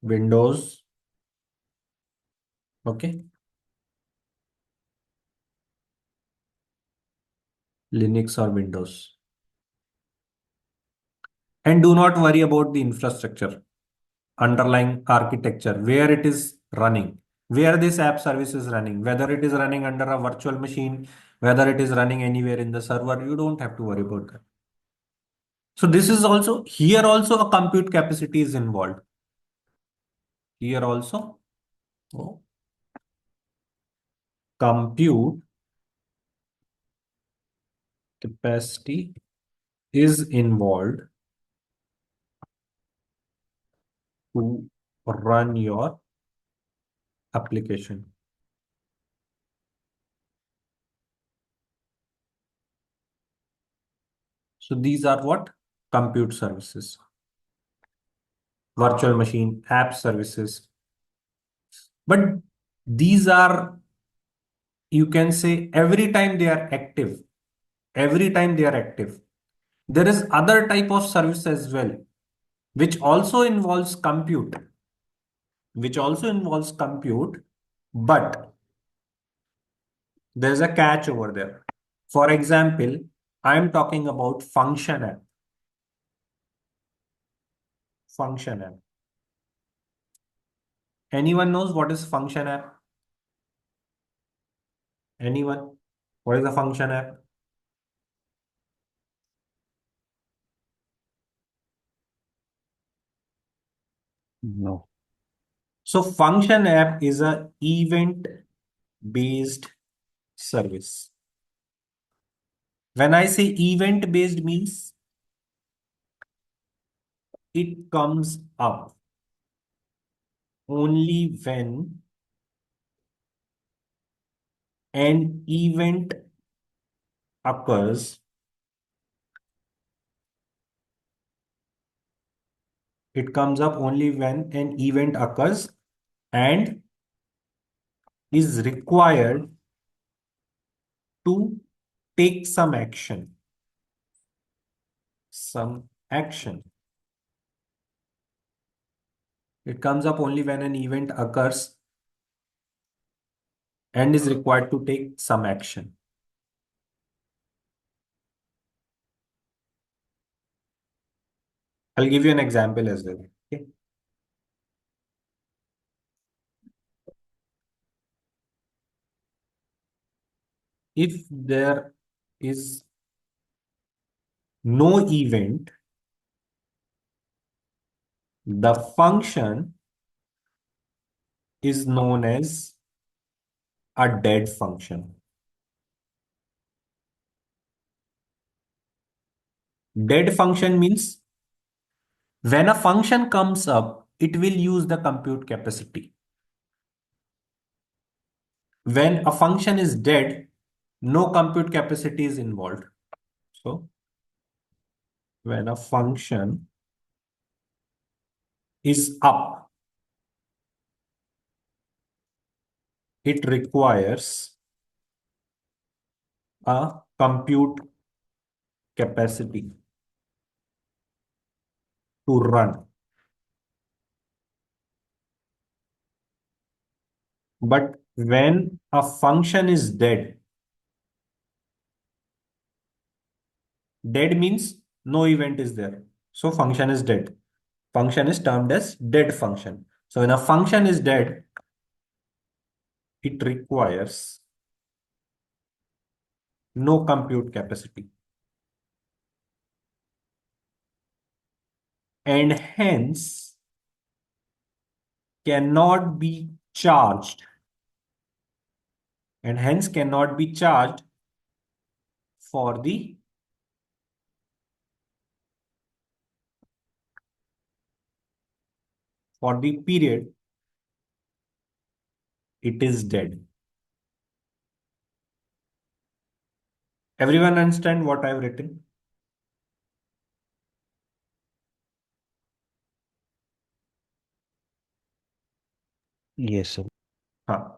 Windows, okay? Linux or Windows. And do not worry about the infrastructure, underlying architecture, where it is running, where this app service is running, whether it is running under a virtual machine, whether it is running anywhere in the server, you don't have to worry about that. So this is also, here also a compute capacity is involved. Here also, oh, compute capacity is involved to run your application. So these are what? Compute services, virtual machine, app services. But these are, you can say, every time they are active, every time they are active. There is other type of service as well, which also involves compute, but there's a catch over there. For example, I'm talking about function app. Anyone knows what is function app? Anyone? What is a function app? No. So function app is a event based service. When I say event based means it comes up only when an event occurs. It comes up only when an event occurs and is required to take some action. Some action. It comes up only when an event occurs and is required to take some action. I'll give you an example as well. Okay. If there is no event, the function is known as a dead function. Dead function means when a function comes up, it will use the compute capacity. When a function is dead, no compute capacity is involved. So when a function is up, it requires a compute capacity to run. But when a function is dead, dead means no event is there. So function is dead. Function is termed as dead function. So when a function is dead, it requires no compute capacity. and hence cannot be charged for the period it is dead. Everyone understand what I've written? Yes, sir.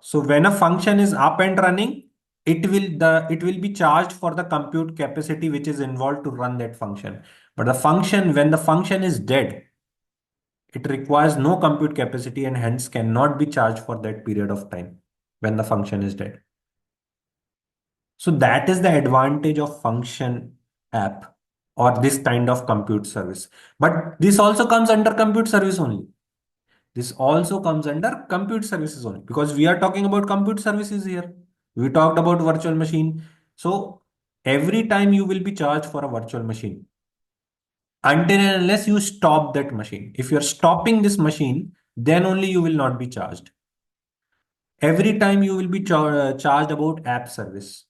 So when a function is up and running, it will be charged for the compute capacity which is involved to run that function. But when the function is dead, it requires no compute capacity and hence cannot be charged for that period of time when the function is dead. So that is the advantage of function app or this kind of compute service. But this also comes under compute service only. This also comes under compute services only because we are talking about compute services here. We talked about virtual machine. So every time you will be charged for a virtual machine until and unless you stop that machine. If you're stopping this machine, then only you will not be charged. Every time you will be charged about app service.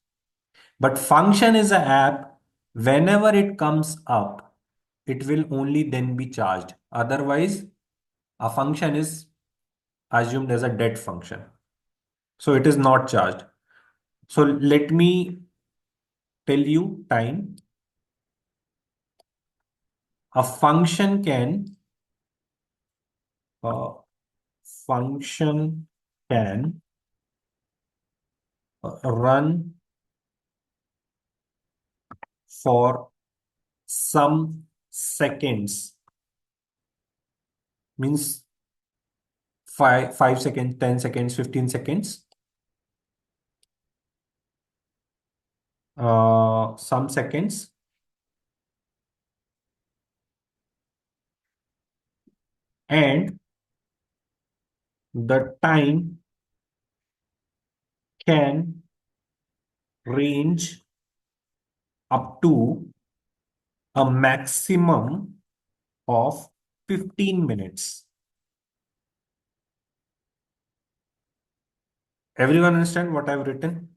But function is an app. Whenever it comes up, it will only then be charged. Otherwise, a function is assumed as a dead function. So it is not charged. So let me tell you time. A uh, function can run for some seconds, means 5 seconds, 10 seconds, 15 seconds, some seconds, and the time can range up to a maximum of 15 minutes. Everyone understand what I've written?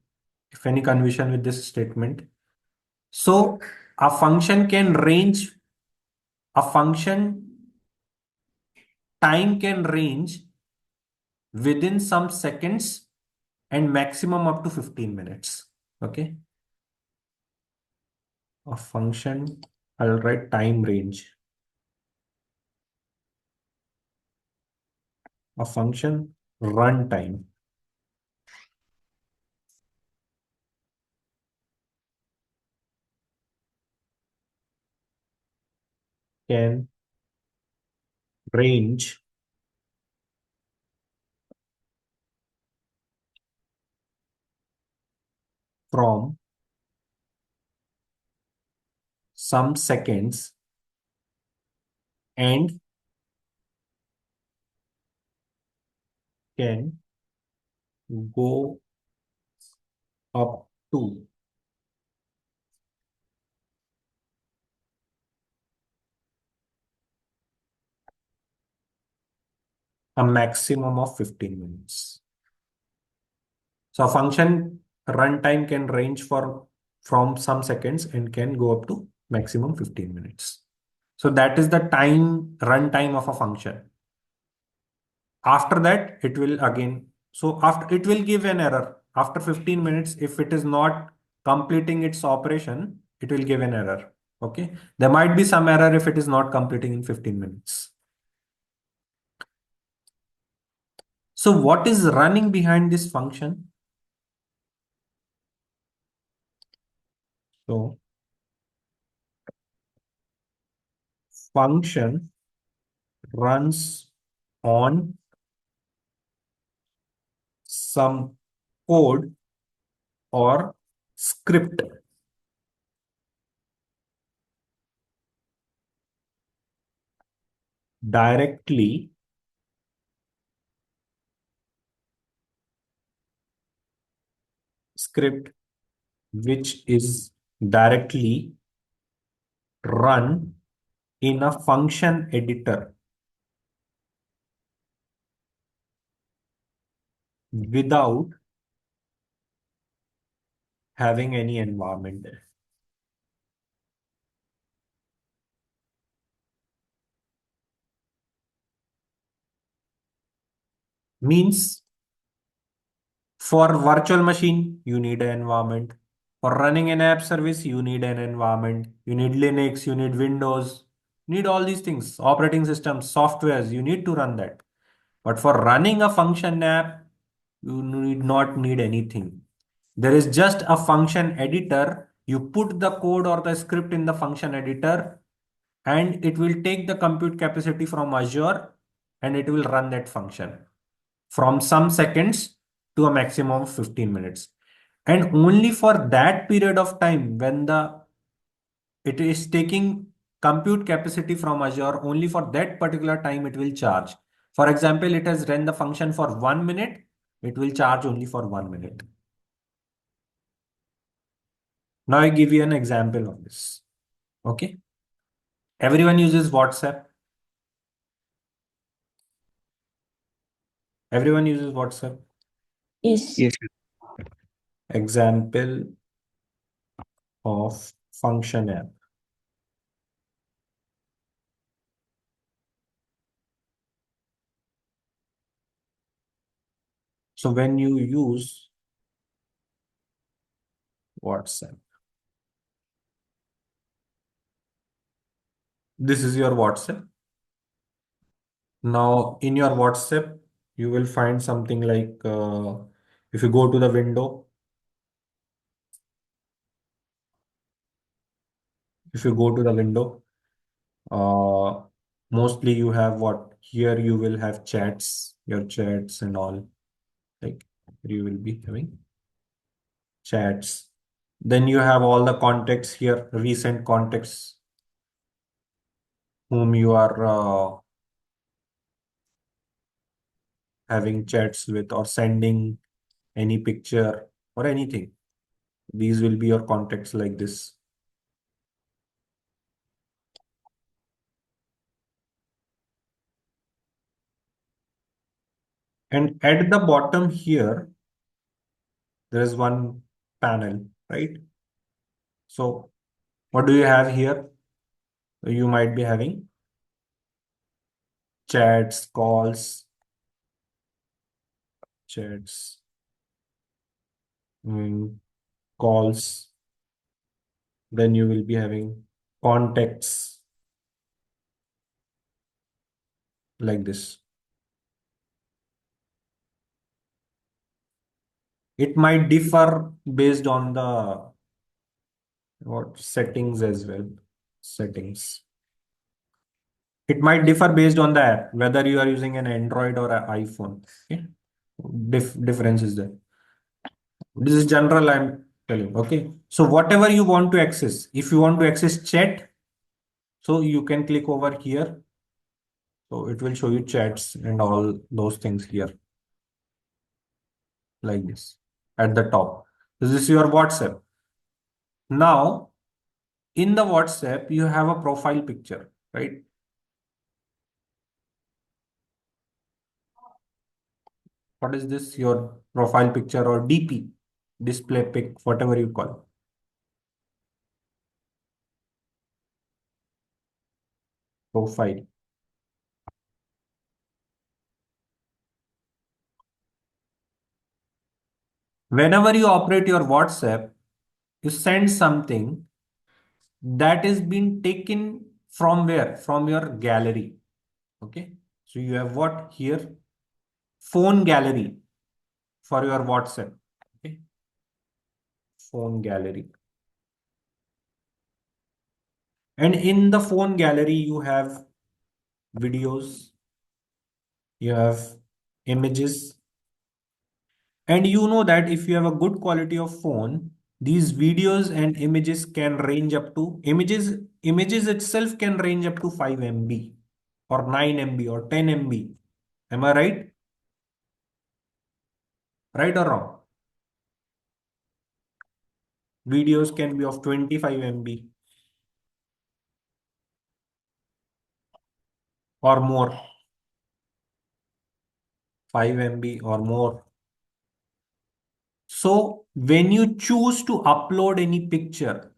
If any confusion with this statement. So a function can range, a function time can range within some seconds and maximum up to 15 minutes. Okay. A function, I'll write time range. A function runtime can range from some seconds and can go up to a maximum of 15 minutes. So a function runtime can range from some seconds and can go up to maximum 15 minutes. So that is the time runtime of a function. After that, it will again, so after it will give an error. After 15 minutes, if it is not completing its operation, it will give an error. Okay. There might be some error if it is not completing in 15 minutes. So what is running behind this function? So function runs on some code or script directly script which is directly run in a function editor without having any environment there. Means for virtual machine, you need an environment. For running an app service, you need an environment. You need Linux, you need Windows, you need all these things, operating systems, softwares, you need to run that. But for running a function app, you need not need anything. There is just a function editor. You put the code or the script in the function editor, and it will take the compute capacity from Azure and it will run that function from some seconds to a maximum of 15 minutes. And only for that period of time when the it is taking compute capacity from Azure, only for that particular time it will charge. For example, it has run the function for 1 minute, it will charge only for 1 minute. Now I give you an example of this. Okay. Everyone uses WhatsApp. Everyone uses WhatsApp. Yes. Yes. Example of function app. So when you use WhatsApp, this is your WhatsApp. Now in your WhatsApp, you will find something like if you go to the window, if you go to the window, uh, mostly you have what? Here you will have chats, your chats and all. Like you will be having chats. Then you have all the contacts here, recent contacts whom you are having chats with or sending any picture or anything. These will be your contacts like this. And at the bottom here, there is one panel, right? So what do you have here? You might be having chats, calls, chats, mm, calls. Then you will be having contacts like this. It might differ based on the what settings as well. Settings. It might differ based on the app, whether you are using an Android or an iPhone. Okay. Difference is there. This is general, I'm telling. Okay. So whatever you want to access, if you want to access chat, so you can click over here. So it will show you chats and all those things here, like this at the top. This is your WhatsApp. Now, in the WhatsApp, you have a profile picture, right? What is this? Your profile picture or DP, display pic, whatever you call. Profile. Whenever you operate your WhatsApp, you send something that is being taken from where? From your gallery. Okay. So you have what here? Phone gallery for your WhatsApp. Okay. Phone gallery. And in the phone gallery, you have videos, you have images. And you know that if you have a good quality of phone, these videos and images can range up to images itself can range up to 5 MB or 9 MB or 10 MB. Am I right? Right or wrong? Videos can be of 25 MB. or more, 5 MB or more. So when you choose to upload any picture,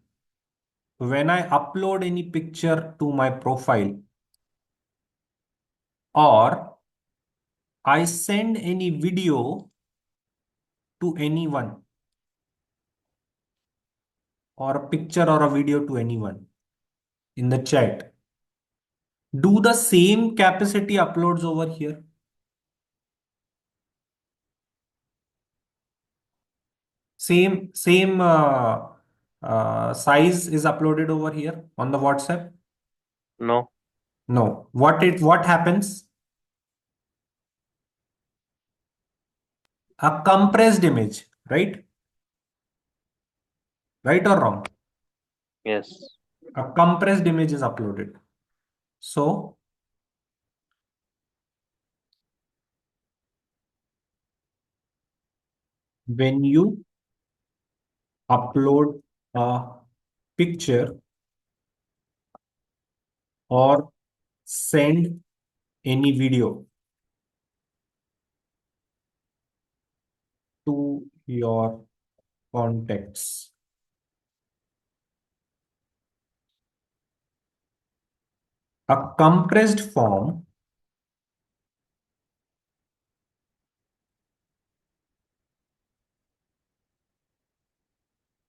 when I upload any picture to my profile, or I send any video to anyone, or a picture or a video to anyone in the chat, do the same capacity uploads over here? Same size is uploaded over here on the WhatsApp? No. No. What happens? A compressed image, right? Right or wrong? Yes. A compressed image is uploaded. So when you upload a picture or send any video to your contacts, a compressed form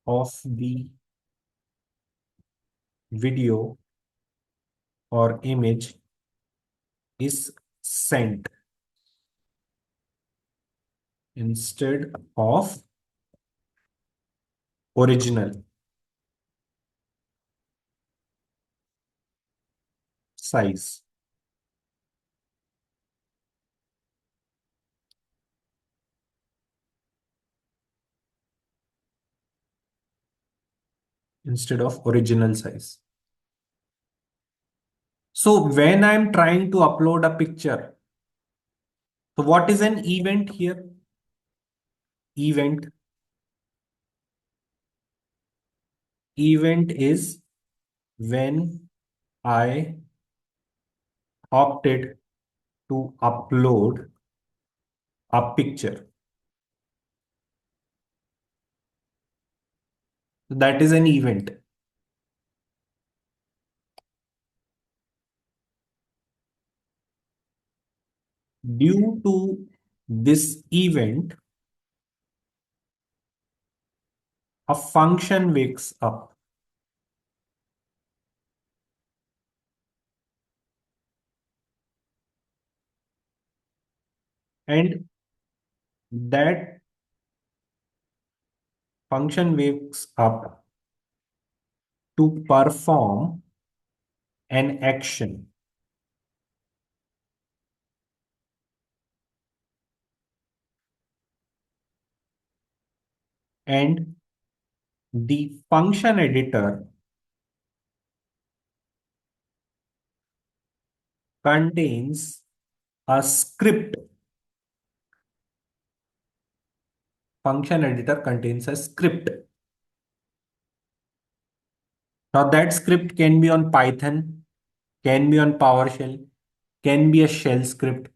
of the video or image is sent instead of original size. Instead of original size. So when I'm trying to upload a picture, so what is an event here? Event. Event is when I opted to upload a picture. That is an event. Due to this event, a function wakes up and that function wakes up to perform an action. And the function editor contains a script. Function editor contains a script. Now that script can be on Python, can be on PowerShell, can be a shell script,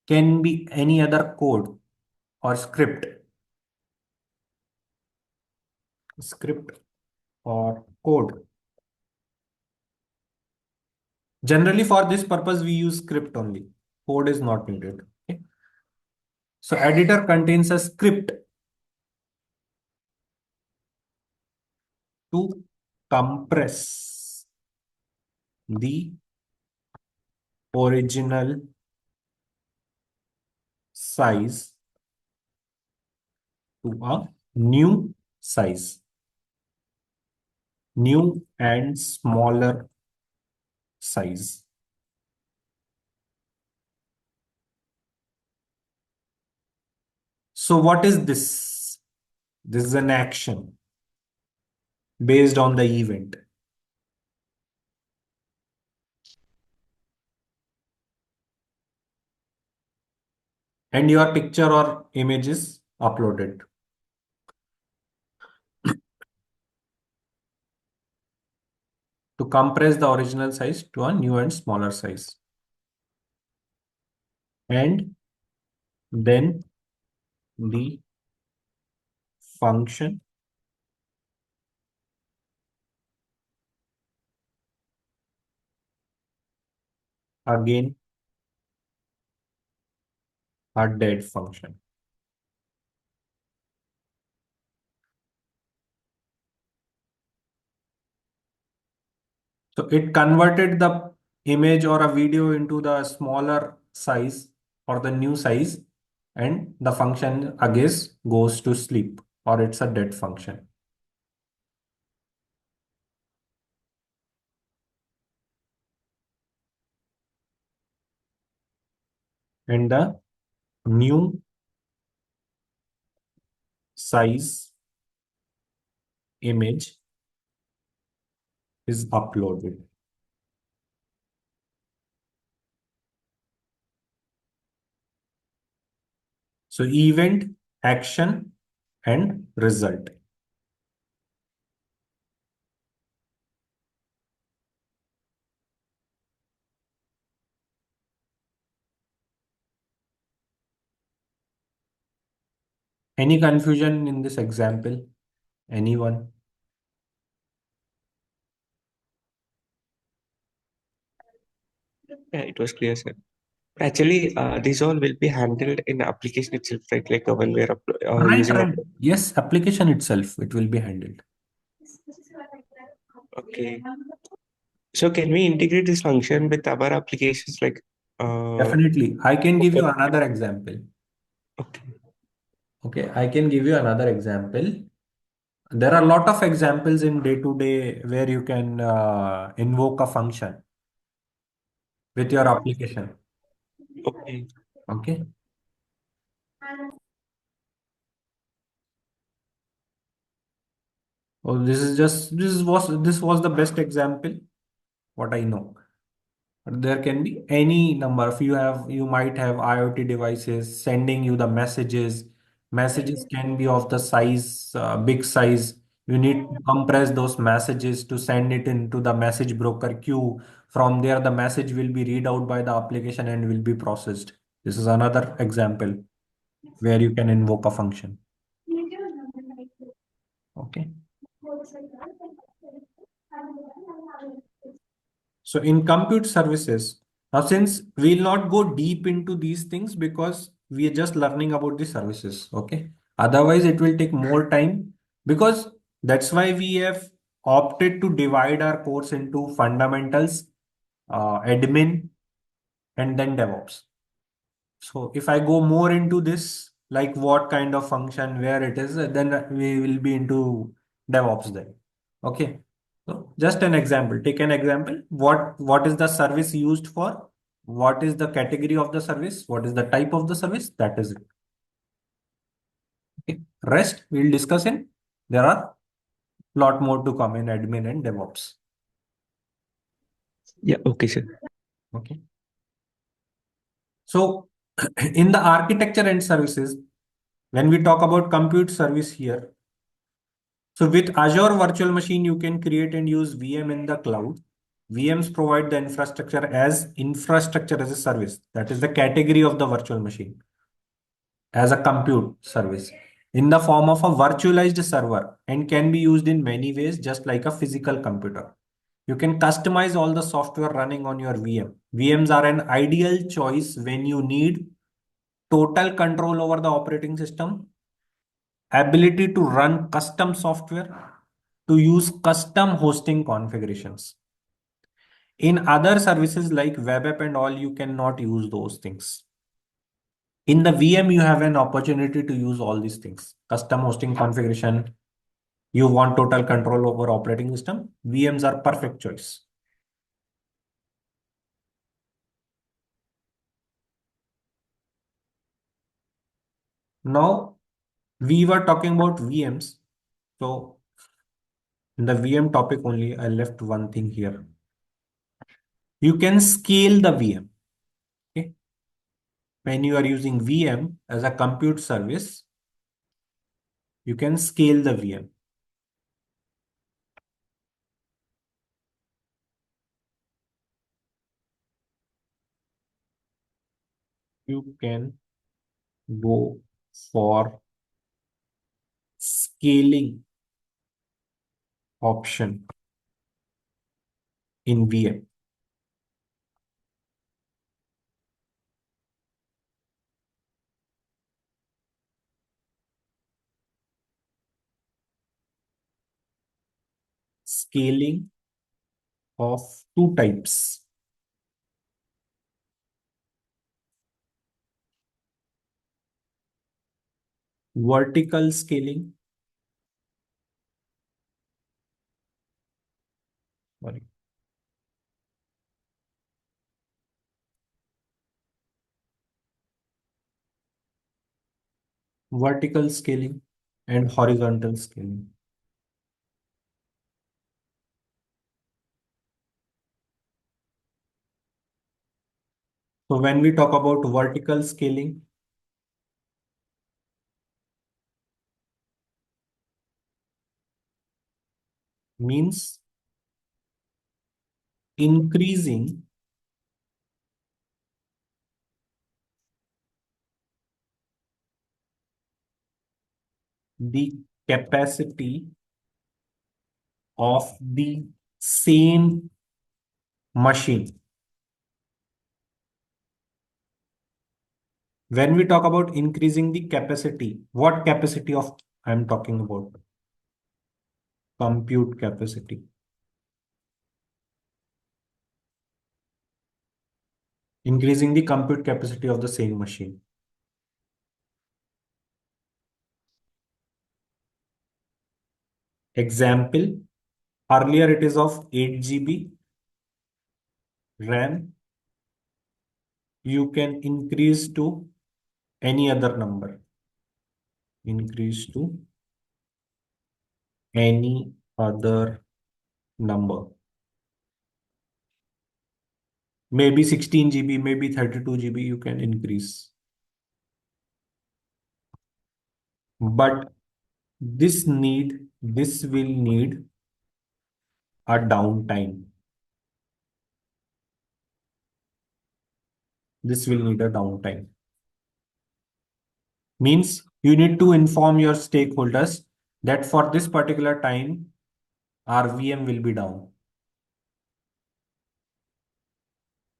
can be any other code or script or code. Generally for this purpose, we use script only. Code is not needed. Okay. So editor contains a script to compress the original size to a new size, new and smaller size. So what is this? This is an action based on the event. And your picture or image is uploaded. To compress the original size to a new and smaller size. and then the function again a dead function. So it converted the image or a video into the smaller size or the new size, and the function again goes to sleep, or it's a dead function. And the new size image is uploaded. So event, action, and result. Any confusion in this example? Anyone? Yeah, it was clear, sir. Actually, these all will be handled in application itself, right? Like when we are Right, using. right. Yes, application itself, it will be handled. Okay. So can we integrate this function with our applications like Definitely. I can give you okay. another example. Okay. Okay, I can give you another example. There are a lot of examples in day to day where you can invoke a function with your application. Okay. Okay. Oh, this was the best example what I know. There can be any number. If you might have IoT devices sending you the messages. Messages can be of the size, big size. You need to compress those messages to send it into the message broker queue. From there, the message will be read out by the application and will be processed. This is another example where you can invoke a function. Okay. So in compute services, now since we'll not go deep into these things because we are just learning about the services, okay? Otherwise, it will take more time because that's why we have opted to divide our course into fundamentals, admin, and then DevOps. So if I go more into this, like what kind of function, where it is, then we will be into DevOps then. Okay. So just an example. Take an example. What is the service used for? What is the category of the service? What is the type of the service? That is it. Okay. Rest we'll discuss in. There are lot more to come in admin and DevOps. Yeah, okay, sir. Okay. So in the architecture and services, when we talk about compute service here, so with Azure Virtual Machine, you can create and use VM in the cloud. VMs provide the infrastructure as a service. That is the category of the virtual machine as a compute service in the form of a virtualized server and can be used in many ways, just like a physical computer. You can customize all the software running on your VM. VMs are an ideal choice when you need total control over the operating system, ability to run custom software, to use custom hosting configurations. In other services like web app and all, you cannot use those things. In the VM, you have an opportunity to use all these things. Custom hosting configuration, you want total control over operating system, VMs are perfect choice. Now, we were talking about VMs. So, in the VM topic only, I left one thing here. You can scale the VM. Okay? When you are using VM as a compute service, you can scale the VM. you can go for scaling option in VM. Scaling of two types. Vertical scaling, sorry, vertical scaling and horizontal scaling. So when we talk about vertical scaling, means increasing the capacity of the same machine. When we talk about increasing the capacity, what capacity of I'm talking about? Compute capacity. Increasing the compute capacity of the same machine. Example, earlier it is of 8 GB RAM. You can increase to any other number. Increase to any other number. Maybe 16 GB, maybe 32 GB you can increase. But this will need a downtime. This will need a downtime. Means you need to inform your stakeholders that for this particular time, our VM will be down.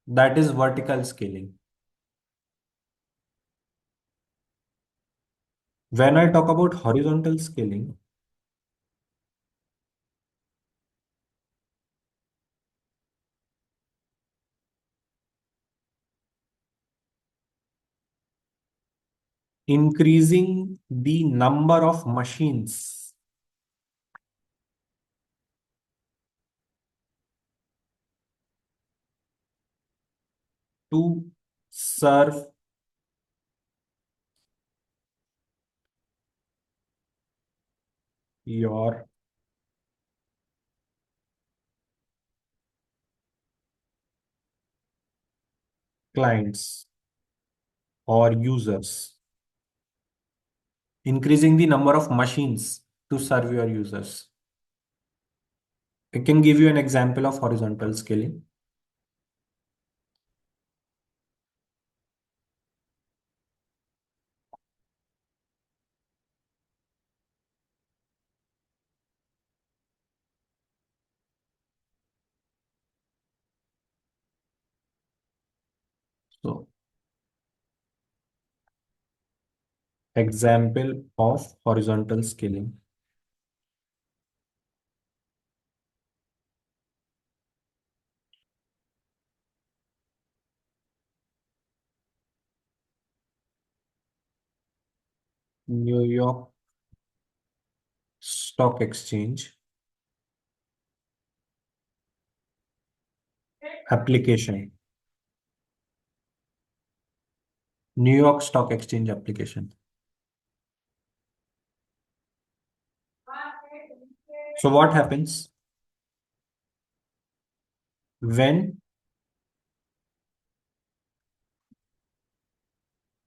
That is vertical scaling. When I talk about horizontal scaling, increasing the number of machines to serve your clients or users. Increasing the number of machines to serve your users. I can give you an example of horizontal scaling. So, example of horizontal scaling. New York Stock Exchange application. New York Stock Exchange application. So what happens when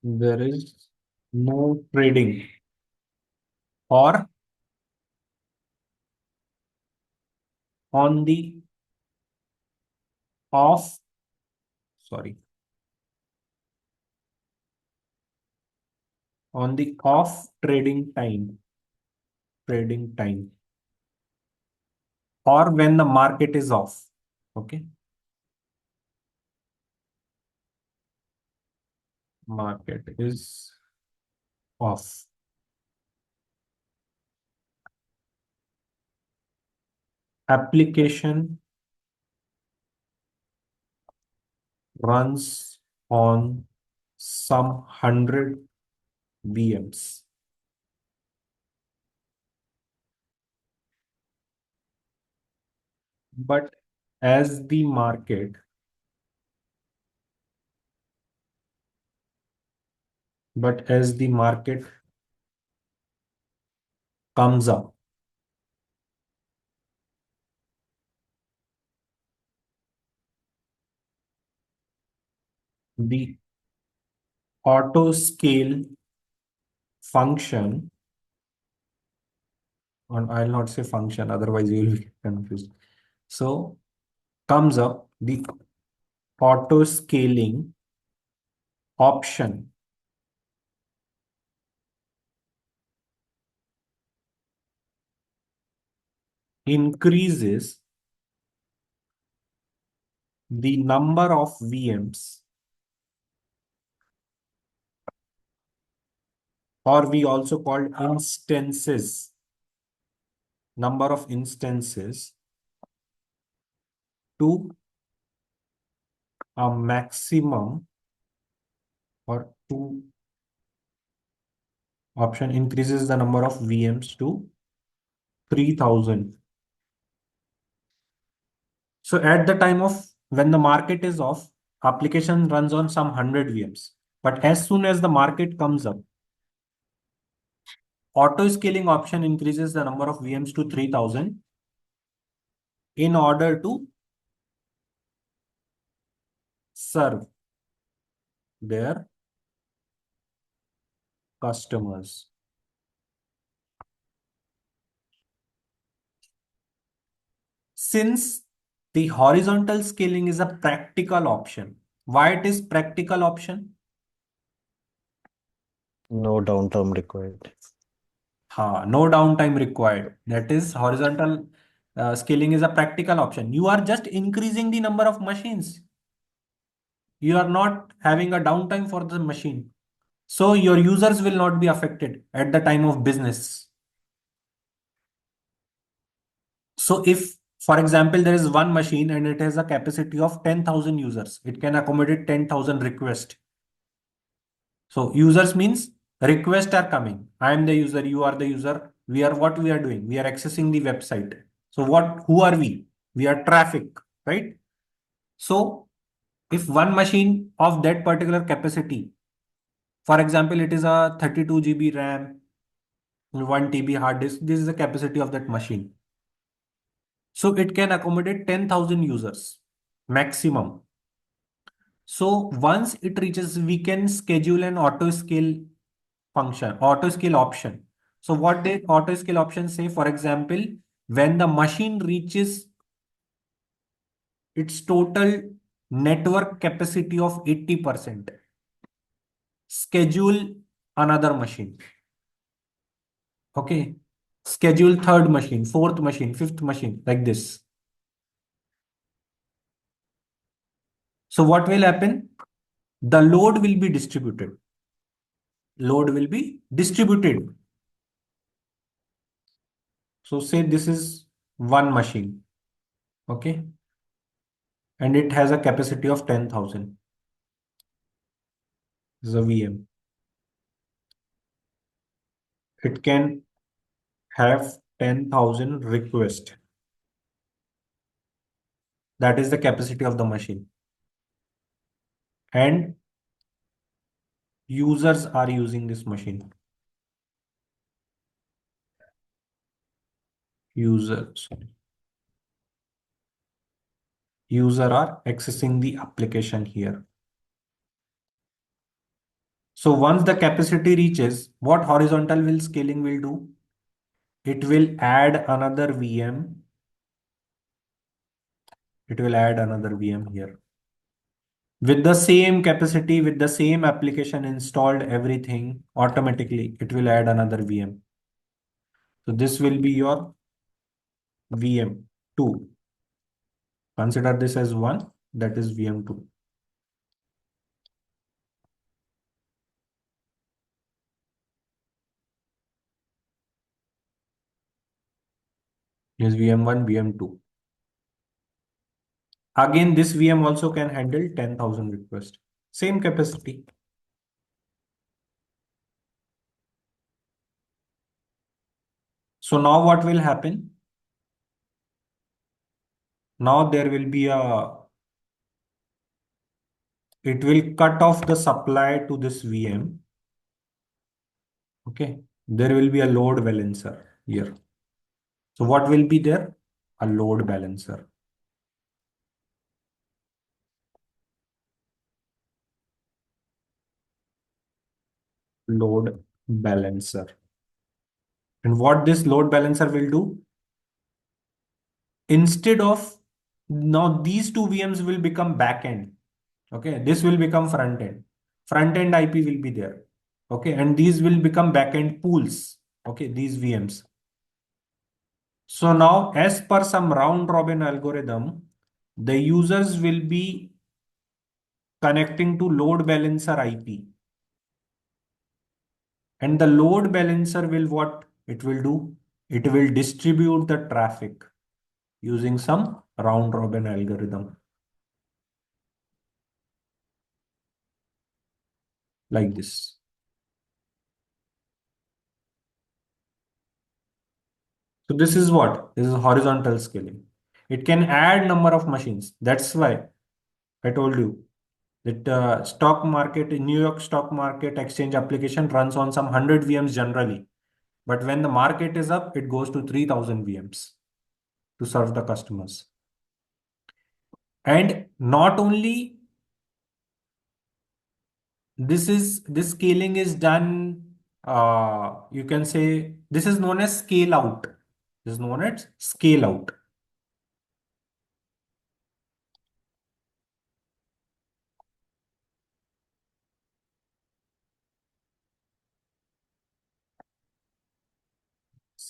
there is no trading or on the off, sorry, on the off trading time, or when the market is off. Okay. Market is off. Application runs on some 100 VMs. But as the market comes up, the auto scale function, or I'll not say function, otherwise you will be confused. So comes up, the auto scaling option increases the number of VMs, or we also call instances, number of instances, to a maximum, or to option increases the number of VMs to 3000. So at the time of when the market is off, application runs on some 100 VMs. But as soon as the market comes up, auto scaling option increases the number of VMs to 3000 in order to serve their customers. Since the horizontal scaling is a practical option, why it is practical option? No downtime required. No downtime required. That is, horizontal scaling is a practical option. You are just increasing the number of machines. You are not having a downtime for the machine. So your users will not be affected at the time of business. So if, for example, there is one machine and it has a capacity of 10,000 users, it can accommodate 10,000 requests. So users means requests are coming. I am the user, you are the user. What we are doing? We are accessing the website. So who are we? We are traffic, right? So if one machine of that particular capacity, for example, it is a 32 GB RAM, 1 TB hard disk, this is the capacity of that machine. So it can accommodate 10,000 users maximum. So once it reaches, we can schedule an auto scale function, auto scale option. So what did auto scale option say? For example, when the machine reaches its total network capacity of 80%, schedule another machine. Okay. Schedule third machine, fourth machine, fifth machine, like this. So what will happen? The load will be distributed. Load will be distributed. So say this is one machine. Okay. And it has a capacity of 10,000. This is a VM. It can have 10,000 requests. That is the capacity of the machine. And users are using this machine. User are accessing the application here. So once the capacity reaches, what horizontal will scaling will do? It will add another VM. It will add another VM here. with the same capacity, with the same application installed, everything automatically, it will add another VM. So this will be your VM2. Consider this as one, that is VM2. Is VM1, VM2. Again, this VM also can handle 10,000 requests. Same capacity. So now what will happen? Now there will be it will cut off the supply to this VM. Okay. There will be a load balancer here. So what will be there? A load balancer. Load balancer. And what this load balancer will do? Instead of now these two VMs will become backend. Okay, this will become front end. Front end IP will be there. Okay, and these will become backend pools. Okay, these VMs. So now, as per some round robin algorithm, the users will be connecting to load balancer IP. And the load balancer will what it will do? It will distribute the traffic using some round robin algorithm like this. So this is what? This is horizontal scaling. It can add number of machines. That's why I told you that stock market, in New York stock market exchange application runs on some 100 VMs generally. But when the market is up, it goes to 3,000 VMs to serve the customers. And not only this scaling is done, you can say this is known as scale out. This is known as scale out.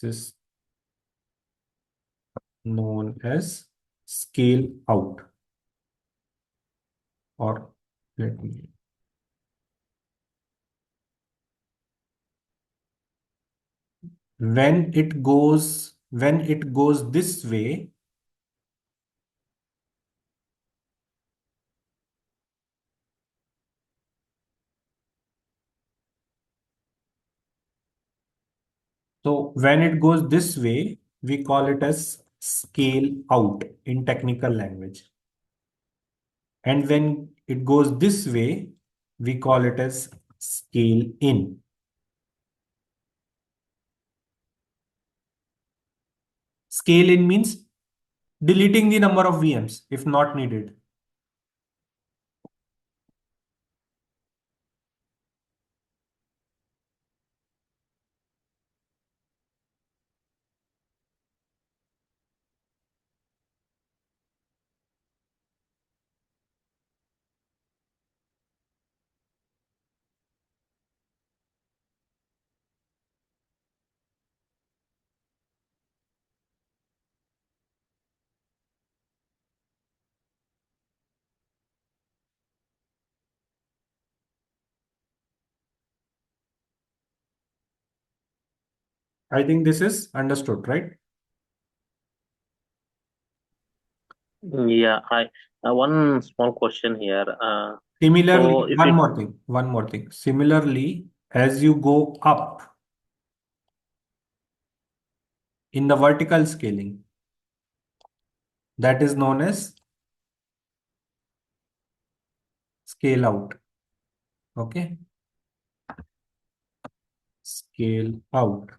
This is known as scale out, or let me, when it goes this way, so when it goes this way, we call it as scale out in technical language. And when it goes this way, we call it as scale in. Scale in means deleting the number of VMs if not needed. I think this is understood, right? Yeah, I one small question here. Similarly, So if one it more thing, one more thing. Similarly, as you go up in the vertical scaling, that is known as scale out. Okay. Scale out.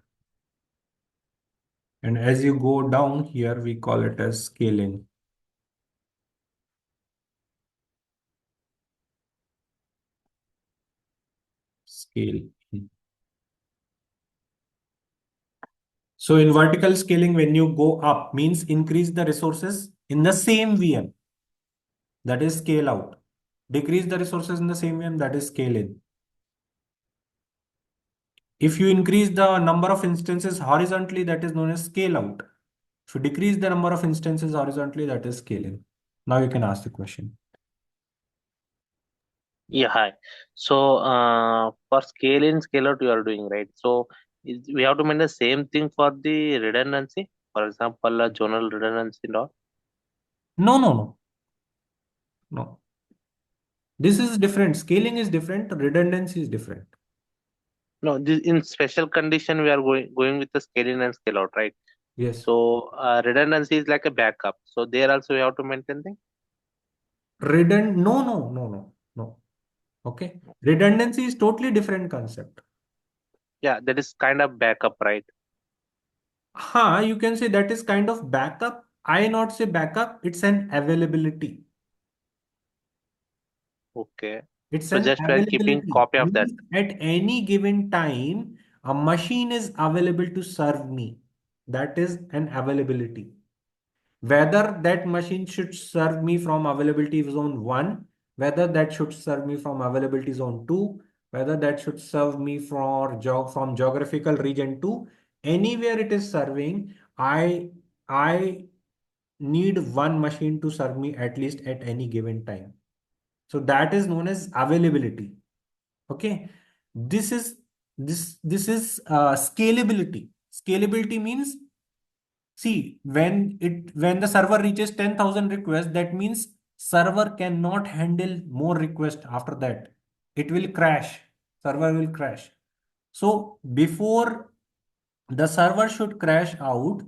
And as you go down here, we call it as scaling. Scale in. So in vertical scaling, when you go up, means increase the resources in the same VM. That is scale out. decrease the resources in the same way, and that is scale in. If you increase the number of instances horizontally, that is known as scale out. If you decrease the number of instances horizontally, that is scale in. Now you can ask the question. Yeah, hi. So, for scale in, scale out, you are doing right. So, we have to maintain the same thing for the redundancy. For example, zonal redundancy and all. No, no, no, no. This is different. Scaling is different. Redundancy is different. No, this, in special condition, we are going with the scale in and scale out, right? Yes. So, redundancy is like a backup. So, there also we have to maintain thing. No, no, no, no, no. Okay. Redundancy is totally different concept. Yeah, that is kind of backup, right? You can say that is kind of backup. I not say backup. It's an availability. Okay. It's So, an just we are keeping availability. copy of that. Means at any given time, a machine is available to serve me. That is an availability. Whether that machine should serve me from availability zone 1, whether that should serve me from availability zone 2, whether that should serve me from geographical region 2, anywhere it is serving, I need one machine to serve me at least at any given time. So that is known as availability. Okay. This is this is scalability. Scalability means, see, when the server reaches 10,000 requests, that means server cannot handle more requests after that. It will crash. Server will crash. So before the server should crash out,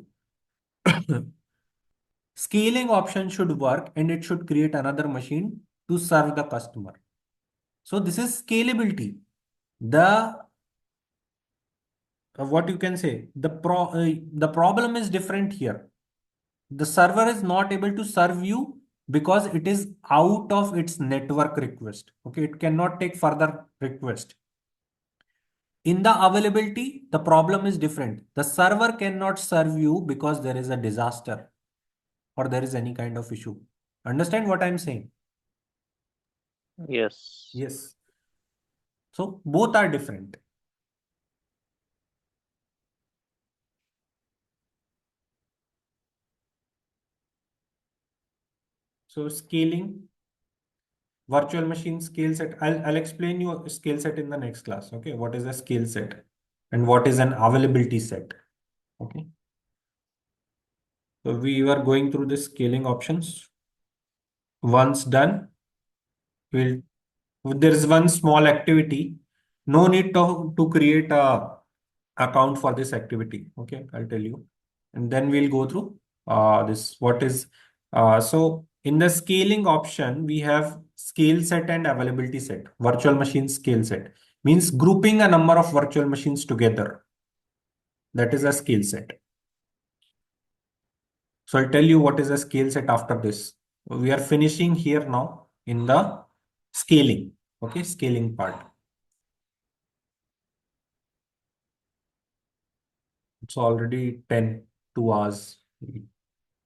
scaling option should work and it should create another machine to serve the customer. So this is scalability. The what you can say, the problem is different here. The server is not able to serve you because it is out of its network request. Okay, it cannot take further request. In the availability, the problem is different. The server cannot serve you because there is a disaster or there is any kind of issue. Understand what I'm saying? Yes. Yes. So both are different. So scaling, virtual machine scale set. I'll explain you a scale set in the next class. Okay, what is a scale set and what is an availability set? Okay. So we were going through the scaling options. Once done, we'll there is one small activity. No need to create a account for this activity. Okay, I'll tell you. And then we'll go through this. What is so in the scaling option, we have scale set and availability set. Virtual machine scale set means grouping a number of virtual machines together. That is a scale set. So I'll tell you what is a scale set after this. We are finishing here now in the scaling. Okay, scaling part. It's already 10, 2 hours.